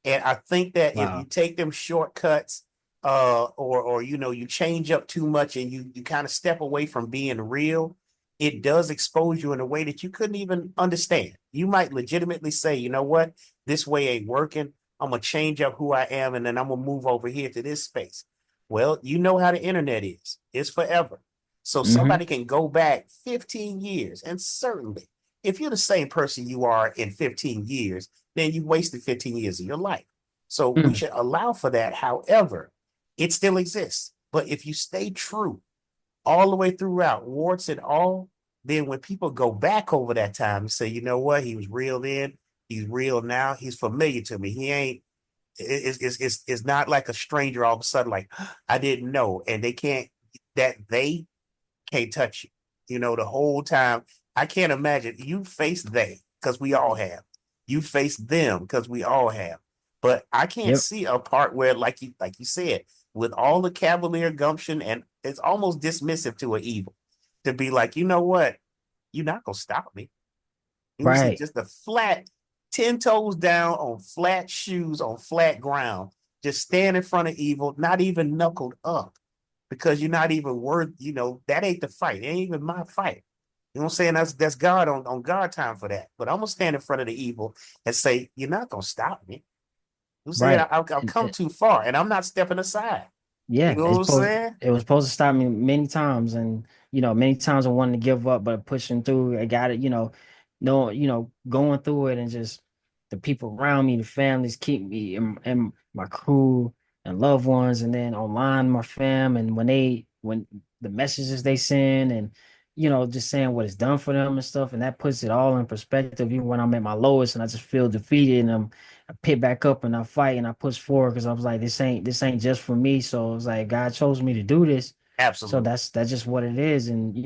Speaker 1: And I think that if you
Speaker 2: Wow.
Speaker 1: take them shortcuts, or you change up too much and you kind of step away from being real, it does expose you in a way that you couldn't even understand. You might legitimately say, you know what, this way ain't working. I'm gonna change up who I am, and then I'm gonna move over here to this space. Well, you know how the internet is. It's forever. So
Speaker 2: Hmm.
Speaker 1: somebody can go back 15 years, and certainly if you're the same person you are in 15 years, then you wasted 15 years of your life. So we
Speaker 2: Mm.
Speaker 1: should allow for that. However, it still exists. But if you stay true all the way throughout, warts and all, then when people go back over that time and say, you know what, he was real then, he's real now, he's familiar to me. He ain't, it's not like a stranger all of a sudden, like, I didn't know. And they can't touch you. The whole time. I can't imagine you face they, because we all have. You face them because we all have. But I can't
Speaker 2: Yep.
Speaker 1: see a part where, like you said, with all the cavalier gumption, and it's almost dismissive to an evil to be like, you know what, you're not gonna stop me. You see,
Speaker 2: Right.
Speaker 1: just the flat, 10 toes down on flat shoes on flat ground, just stand in front of evil, not even knuckled up, because you're not even worth, that ain't the fight. It ain't even my fight. You know what I'm saying? That's God on God time for that. But I'm gonna stand in front of the evil and say, you're not gonna stop me. I'm saying
Speaker 2: Right.
Speaker 1: I've come too far, and I'm not stepping aside. You
Speaker 2: Yeah,
Speaker 1: know what I'm saying?
Speaker 2: it was supposed to stop me many times, and many times I wanted to give up, but pushing through, I got it, no, going through it, and just the people around me, the families keep me, and my crew and loved ones, and then online my fam, and when the messages they send, and just saying what it's done for them and stuff, and that puts it all in perspective, even when I'm at my lowest and I just feel defeated, and I pick back up and I fight and I push forward because I was like, this ain't just for me. So it was like God chose me to do this. So
Speaker 1: Absolutely.
Speaker 2: that's just what it is. And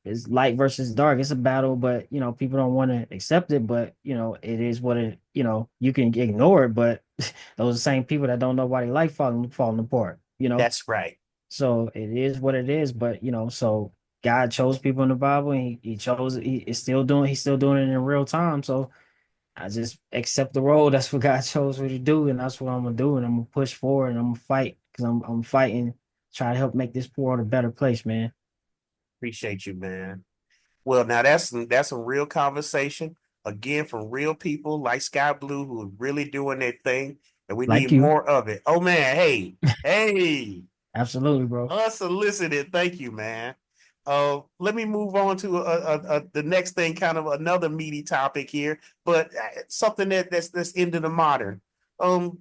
Speaker 2: it's light versus dark. It's a battle, but people don't want to accept it. But it is what it. You can ignore it, but those are the same people that don't know why they like falling apart.
Speaker 1: That's right.
Speaker 2: So it is what it is. But so God chose people in the Bible, and he chose. He is still doing. He's still doing it in real time. So I just accept the role. That's what God chose me to do, and that's what I'm gonna do. And I'm gonna push forward, and I'm gonna fight because I'm fighting, try to help make this world a better place, man.
Speaker 1: Appreciate you, man. Well, now that's some real conversation. Again, from real people like Sky Blue who are really doing their thing, and we
Speaker 2: Like
Speaker 1: need
Speaker 2: you,
Speaker 1: more of it. Oh man, hey, hey,
Speaker 2: absolutely, bro.
Speaker 1: unsolicited. Thank you, man. Let me move on to the next thing, kind of another meaty topic here, but something that's into the modern. Um,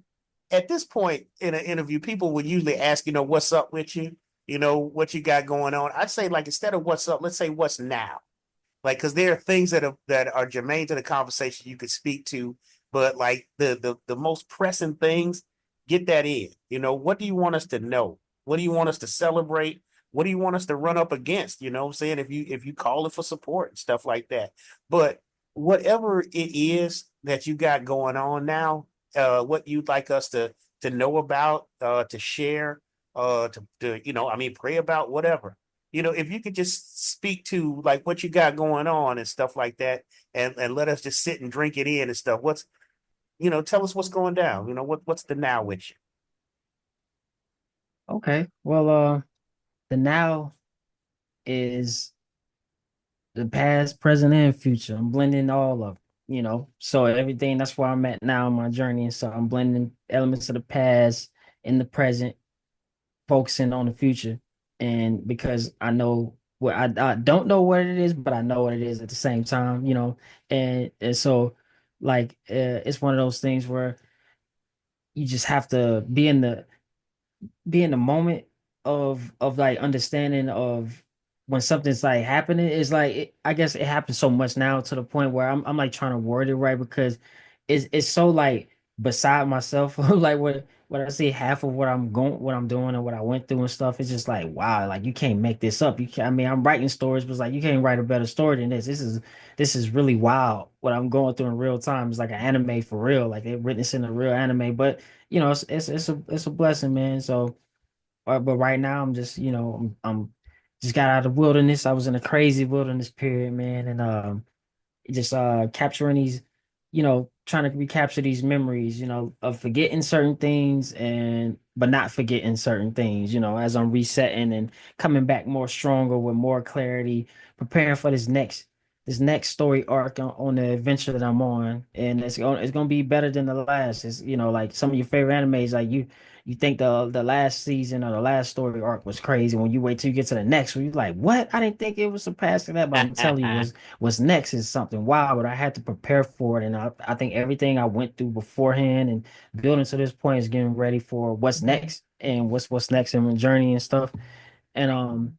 Speaker 1: at this point in an interview, people would usually ask, what's up with you? What you got going on. I'd say, like, instead of what's up, let's say what's now, like, because there are things that are germane to the conversation you could speak to, but like the most pressing things, get that in. What do you want us to know? What do you want us to celebrate? What do you want us to run up against? You know what I'm saying? If you call it for support and stuff like that. But whatever it is that you got going on now, what you'd like us to know about, to share, to I mean, pray about, whatever. If you could just speak to like what you got going on and stuff like that, and let us just sit and drink it in and stuff. Tell us what's going down. What's the now with you?
Speaker 2: Okay. Well, the now is the past, present, and future. I'm blending all of them, So everything, that's where I'm at now in my journey. And so I'm blending elements of the past in the present, focusing on the future. And because I know what I don't know what it is, but I know what it is at the same time, and so like it's one of those things where you just have to be in the moment of like understanding of when something's like happening. Is like I guess it happens so much now to the point where I'm like trying to word it right because it's so like beside myself. Like when I see half of what I'm doing and what I went through and stuff, it's just like wow, like you can't make this up. You can I mean I'm writing stories, but it's like you can't write a better story than this. This is really wild what I'm going through in real time. It's like an anime for real, like they're witnessing a real anime. But it's a blessing, man. So, but right now I'm just I'm just got out of the wilderness. I was in a crazy wilderness period, man, and just capturing these, trying to recapture these memories, of forgetting certain things and but not forgetting certain things, as I'm resetting and coming back more stronger with more clarity, preparing for this next story arc on the adventure that I'm on. And it's gonna be better than the last. It's like some of your favorite animes, like you think the last season or the last story arc was crazy. When you wait till you get to the next one, you're like, what? I didn't think it was surpassing that, but I'm telling you, what's next is something wild, but I had to prepare for it. And I think everything I went through beforehand and building to this point is getting ready for what's next and what's next in my journey and stuff. And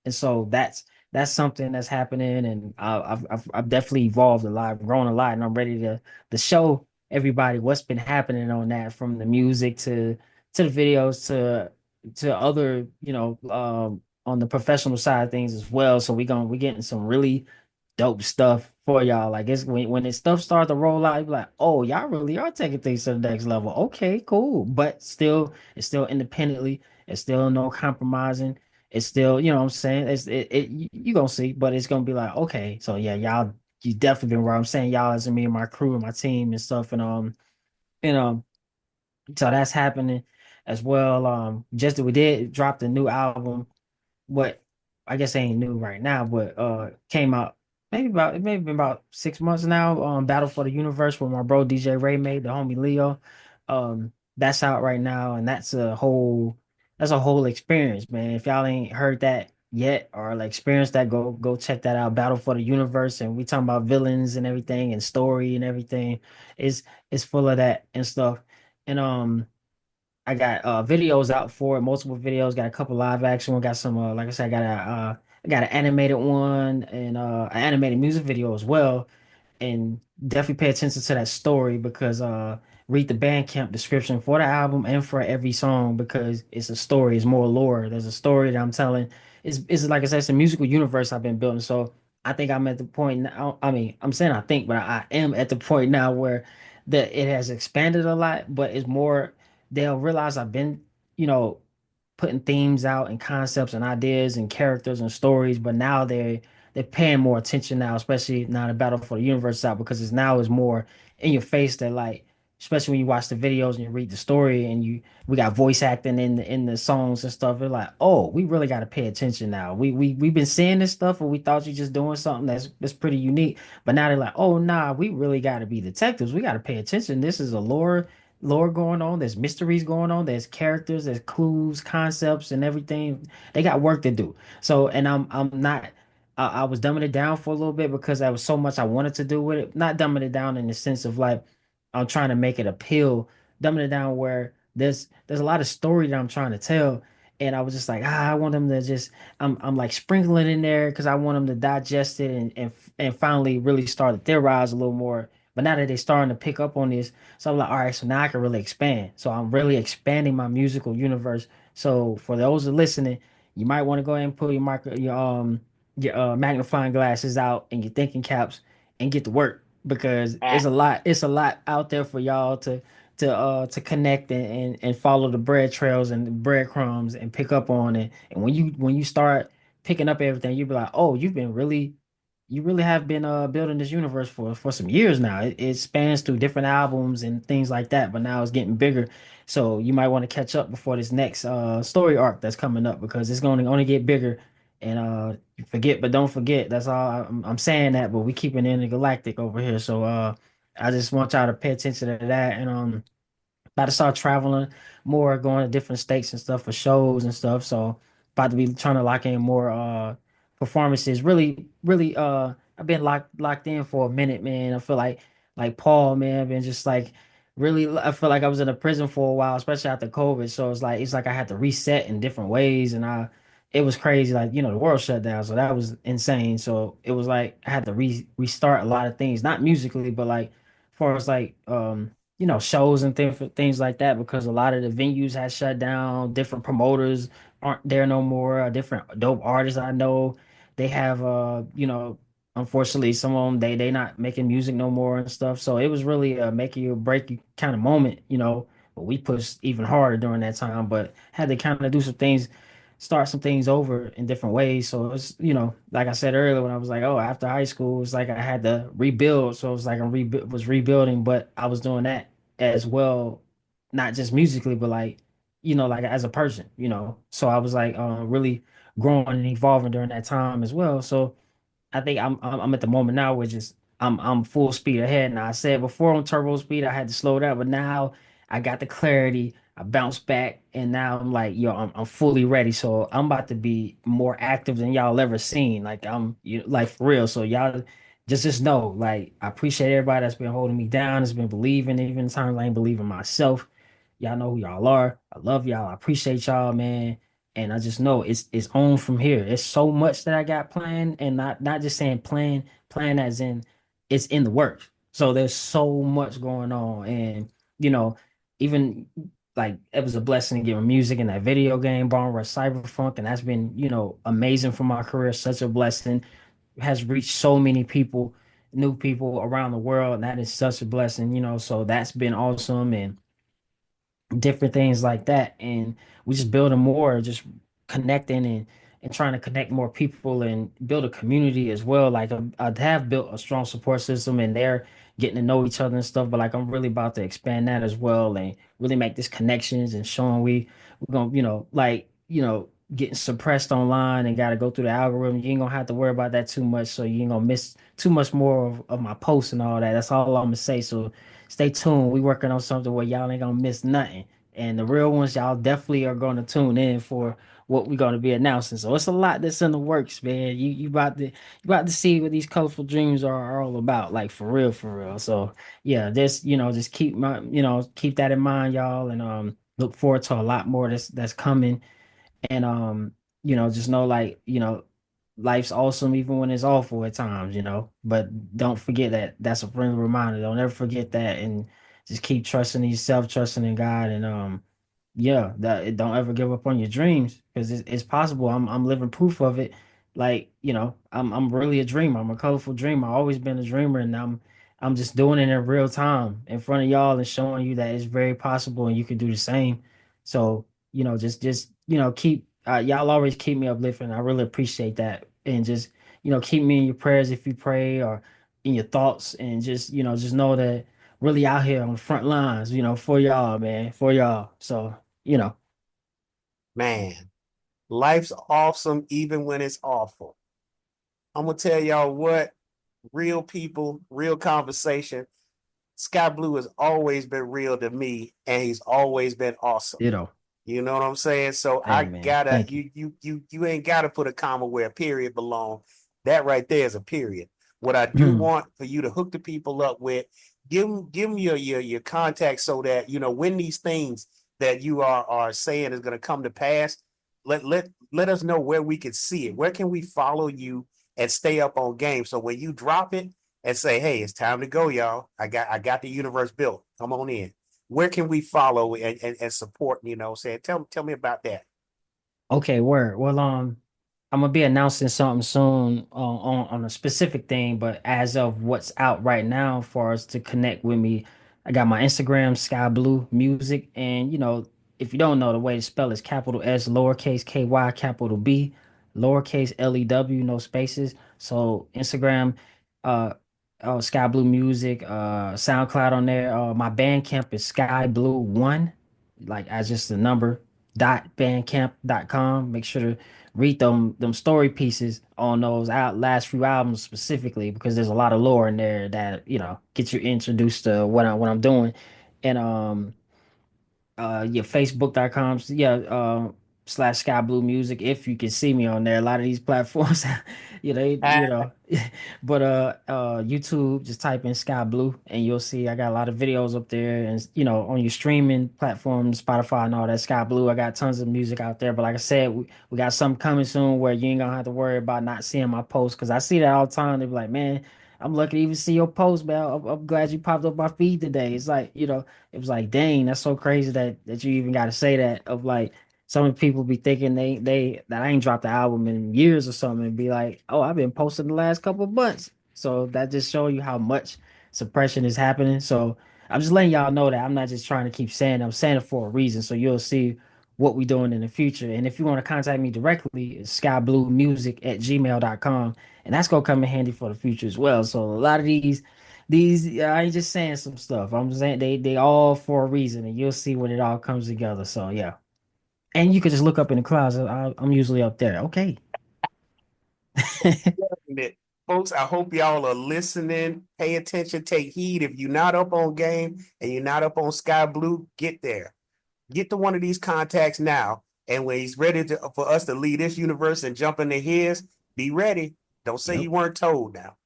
Speaker 2: so that's something that's happening, and I've definitely evolved a lot, grown a lot, and I'm ready to show everybody what's been happening on that, from the music to the videos to other, on the professional side of things as well. So we're getting some really dope stuff for y'all. Like it's when this stuff starts to roll out, you be like, oh, y'all really are taking things to the next level. Okay, cool. But still, it's still independently, it's still no compromising. It's still, what I'm saying? You gonna see, but it's gonna be like, okay, so yeah, y'all, you definitely been where I'm saying y'all as in me and my crew and my team and stuff. And so that's happening as well. Just that we did drop the new album, what I guess ain't new right now, but came out maybe been about 6 months now. Battle for the Universe with my bro DJ Ray made, the homie Leo. That's out right now, and that's a whole experience, man. If y'all ain't heard that yet or like experienced that, go check that out. Battle for the Universe, and we talking about villains and everything and story and everything. It's full of that and stuff. And I got videos out for it, multiple videos, got a couple live action one, got some like I said, I got an animated one and an animated music video as well. And definitely pay attention to that story because read the Bandcamp description for the album and for every song because it's a story, it's more lore. There's a story that I'm telling. It's like I said, it's a musical universe I've been building. So I think I'm at the point now. I mean, I'm saying I think, but I am at the point now where that it has expanded a lot, but it's more they'll realize I've been, you know, putting themes out and concepts and ideas and characters and stories, but now they're paying more attention now, especially now the Battle for the Universe is out because it's now is more in your face that like especially when you watch the videos and you read the story and you we got voice acting in the songs and stuff. It's like, oh, we really got to pay attention now. We've been seeing this stuff and we thought you just doing something that's pretty unique, but now they're like, oh nah, we really got to be detectives. We got to pay attention. This is a lore going on. There's mysteries going on. There's characters. There's clues, concepts, and everything. They got work to do. So, and I'm not. I was dumbing it down for a little bit because there was so much I wanted to do with it. Not dumbing it down in the sense of like I'm trying to make it appeal. Dumbing it down where there's a lot of story that I'm trying to tell, and I was just like, I want them to just. I'm like sprinkling in there because I want them to digest it and finally really start to theorize a little more. But now that they're starting to pick up on this. So I'm like, all right, so now I can really expand. So I'm really expanding my musical universe. So for those that are listening, you might want to go ahead and pull your magnifying glasses out and your thinking caps and get to work because it's a lot out there for y'all to connect and follow the bread trails and the breadcrumbs and pick up on it. And when you start picking up everything, you'll be like, oh, you really have been building this universe for some years now. It spans through different albums and things like that, but now it's getting bigger. So you might want to catch up before this next story arc that's coming up because it's going to only get bigger. And forget, but don't forget. That's all I'm saying that, but we keeping it intergalactic over here. So I just want y'all to pay attention to that and about to start traveling more, going to different states and stuff for shows and stuff. So about to be trying to lock in more performances. Really I've been locked in for a minute, man. I feel like Paul, man, I've been just like really I feel like I was in a prison for a while, especially after COVID. So it's like I had to reset in different ways and I it was crazy. Like, you know, the world shut down, so that was insane. So it was like I had to restart a lot of things, not musically, but like as far as like you know, shows and things like that because a lot of the venues had shut down. Different promoters aren't there no more. Different dope artists I know, they have you know, unfortunately some of them they not making music no more and stuff. So it was really a make you or break you kind of moment, you know. But we pushed even harder during that time, but had to kind of do some things, start some things over in different ways. So it's, you know, like I said earlier when I was like, oh, after high school, it's like I had to rebuild. So it was like was rebuilding, but I was doing that as well, not just musically, but like, you know, like as a person, you know. So I was like really growing and evolving during that time as well. So I think I'm at the moment now where just I'm full speed ahead. Now I said before on turbo speed I had to slow down, but now I got the clarity. I bounced back, and now I'm like, yo, I'm fully ready. So I'm about to be more active than y'all ever seen. Like like for real. So y'all just know, like I appreciate everybody that's been holding me down, has been believing, even times I ain't believing myself. Y'all know who y'all are. I love y'all. I appreciate y'all, man. And I just know it's on from here. It's so much that I got planned, and not just saying plan as in it's in the works. So there's so much going on, and you know, even like it was a blessing to get my music in that video game, Born Rush Cyberpunk, and that's been amazing for my career. Such a blessing, has reached so many people, new people around the world, and that is such a blessing. So that's been awesome, and different things like that. And we just building more, just connecting and trying to connect more people and build a community as well. Like I have built a strong support system and they're getting to know each other and stuff, but like I'm really about to expand that as well and really make these connections and showing we're gonna, getting suppressed online and gotta go through the algorithm. You ain't gonna have to worry about that too much. So you ain't gonna miss too much more of my posts and all that. That's all I'm gonna say. So stay tuned. We working on something where y'all ain't gonna miss nothing. And the real ones, y'all definitely are gonna tune in for what we're gonna be announcing. So it's a lot that's in the works, man. You about to see what these colorful dreams are all about, like for real, for real. So yeah, just keep that in mind, y'all, and look forward to a lot more that's coming. And just know like, life's awesome even when it's awful at times, but don't forget that that's a friendly reminder. Don't ever forget that. And just keep trusting in yourself, trusting in God, and yeah, that don't ever give up on your dreams because it's possible. I'm living proof of it. Like, I'm really a dreamer. I'm a colorful dreamer. I've always been a dreamer, and I'm just doing it in real time in front of y'all and showing you that it's very possible and you can do the same. So, just keep y'all always keep me uplifting. I really appreciate that. And just, keep me in your prayers if you pray or in your thoughts and just, just know that really out here on the front lines, for y'all, man, for y'all. So, you know,
Speaker 1: Man, life's awesome even when it's awful. I'm gonna tell y'all what, real people, real conversation. Sky Blue has always been real to me, and he's always been awesome.
Speaker 2: you know,
Speaker 1: You know what I'm saying? So I
Speaker 2: hey man,
Speaker 1: gotta
Speaker 2: thank you.
Speaker 1: you ain't gotta put a comma where a period belong. That right there is a period. What I do
Speaker 2: Mm,
Speaker 1: want for you to hook the people up with, give them your contact so that when these things that you are saying is gonna come to pass, let us know where we can see it. Where can we follow you and stay up on game? So when you drop it and say, hey, it's time to go, y'all. I got the universe built. Come on in. Where can we follow and support, saying, tell me about that.
Speaker 2: okay, word. Well, I'm gonna be announcing something soon on a specific thing, but as of what's out right now for us to connect with me, I got my Instagram, SkyBlew Music, and if you don't know the way to spell it, it's capital S, lowercase KY, capital B, lowercase LEW, no spaces. So Instagram, uh, SkyBlew Music, SoundCloud on there. My Bandcamp is SkyBlew1, like as just the number bandcamp.com. Make sure to read them story pieces on those last few albums specifically because there's a lot of lore in there that get you introduced to what I'm doing. And yeah, facebook.com, yeah, slash sky blue music. If you can see me on there, a lot of these platforms but YouTube, just type in sky blue and you'll see I got a lot of videos up there. And on your streaming platforms, Spotify and all that, sky blue, I got tons of music out there. But like I said, we got something coming soon where you ain't gonna have to worry about not seeing my posts because I see that all the time. They be like, man, I'm lucky to even see your post, man. I'm glad you popped up my feed today. It's like, it was like, dang, that's so crazy that you even got to say that. Of like, some of the people be thinking they that I ain't dropped the album in years or something, and be like, oh, I've been posting the last couple of months. So that just show you how much suppression is happening. So I'm just letting y'all know that I'm not just trying to keep saying it. I'm saying it for a reason. So you'll see what we're doing in the future. And if you want to contact me directly, it's skybluemusic@gmail.com. And that's gonna come in handy for the future as well. So a lot of these I ain't just saying some stuff. I'm saying they all for a reason, and you'll see when it all comes together. So yeah, and you can just look up in the clouds. I'm usually up there. Okay.
Speaker 1: It. Folks, I hope y'all are listening. Pay attention, take heed. If you're not up on game and you're not up on Sky Blue, get there. Get to one of these contacts now. And when he's ready for us to leave this universe and jump into his, be ready. Don't say
Speaker 2: Yep.
Speaker 1: you weren't told now.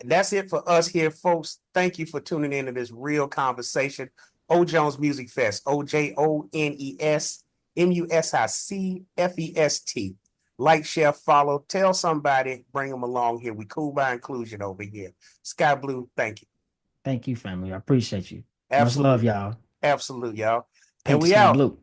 Speaker 1: And that's it for us here, folks. Thank you for tuning in to this real conversation. O Jones Music Fest, OJonesMusicFest. Like, share, follow, tell somebody, bring them along here. We cool by inclusion over here. Sky Blue, thank you.
Speaker 2: Thank you, family. I appreciate you. Much love,
Speaker 1: Absolutely.
Speaker 2: y'all.
Speaker 1: Absolute, y'all. And
Speaker 2: Take
Speaker 1: we
Speaker 2: Sky
Speaker 1: out.
Speaker 2: Blue.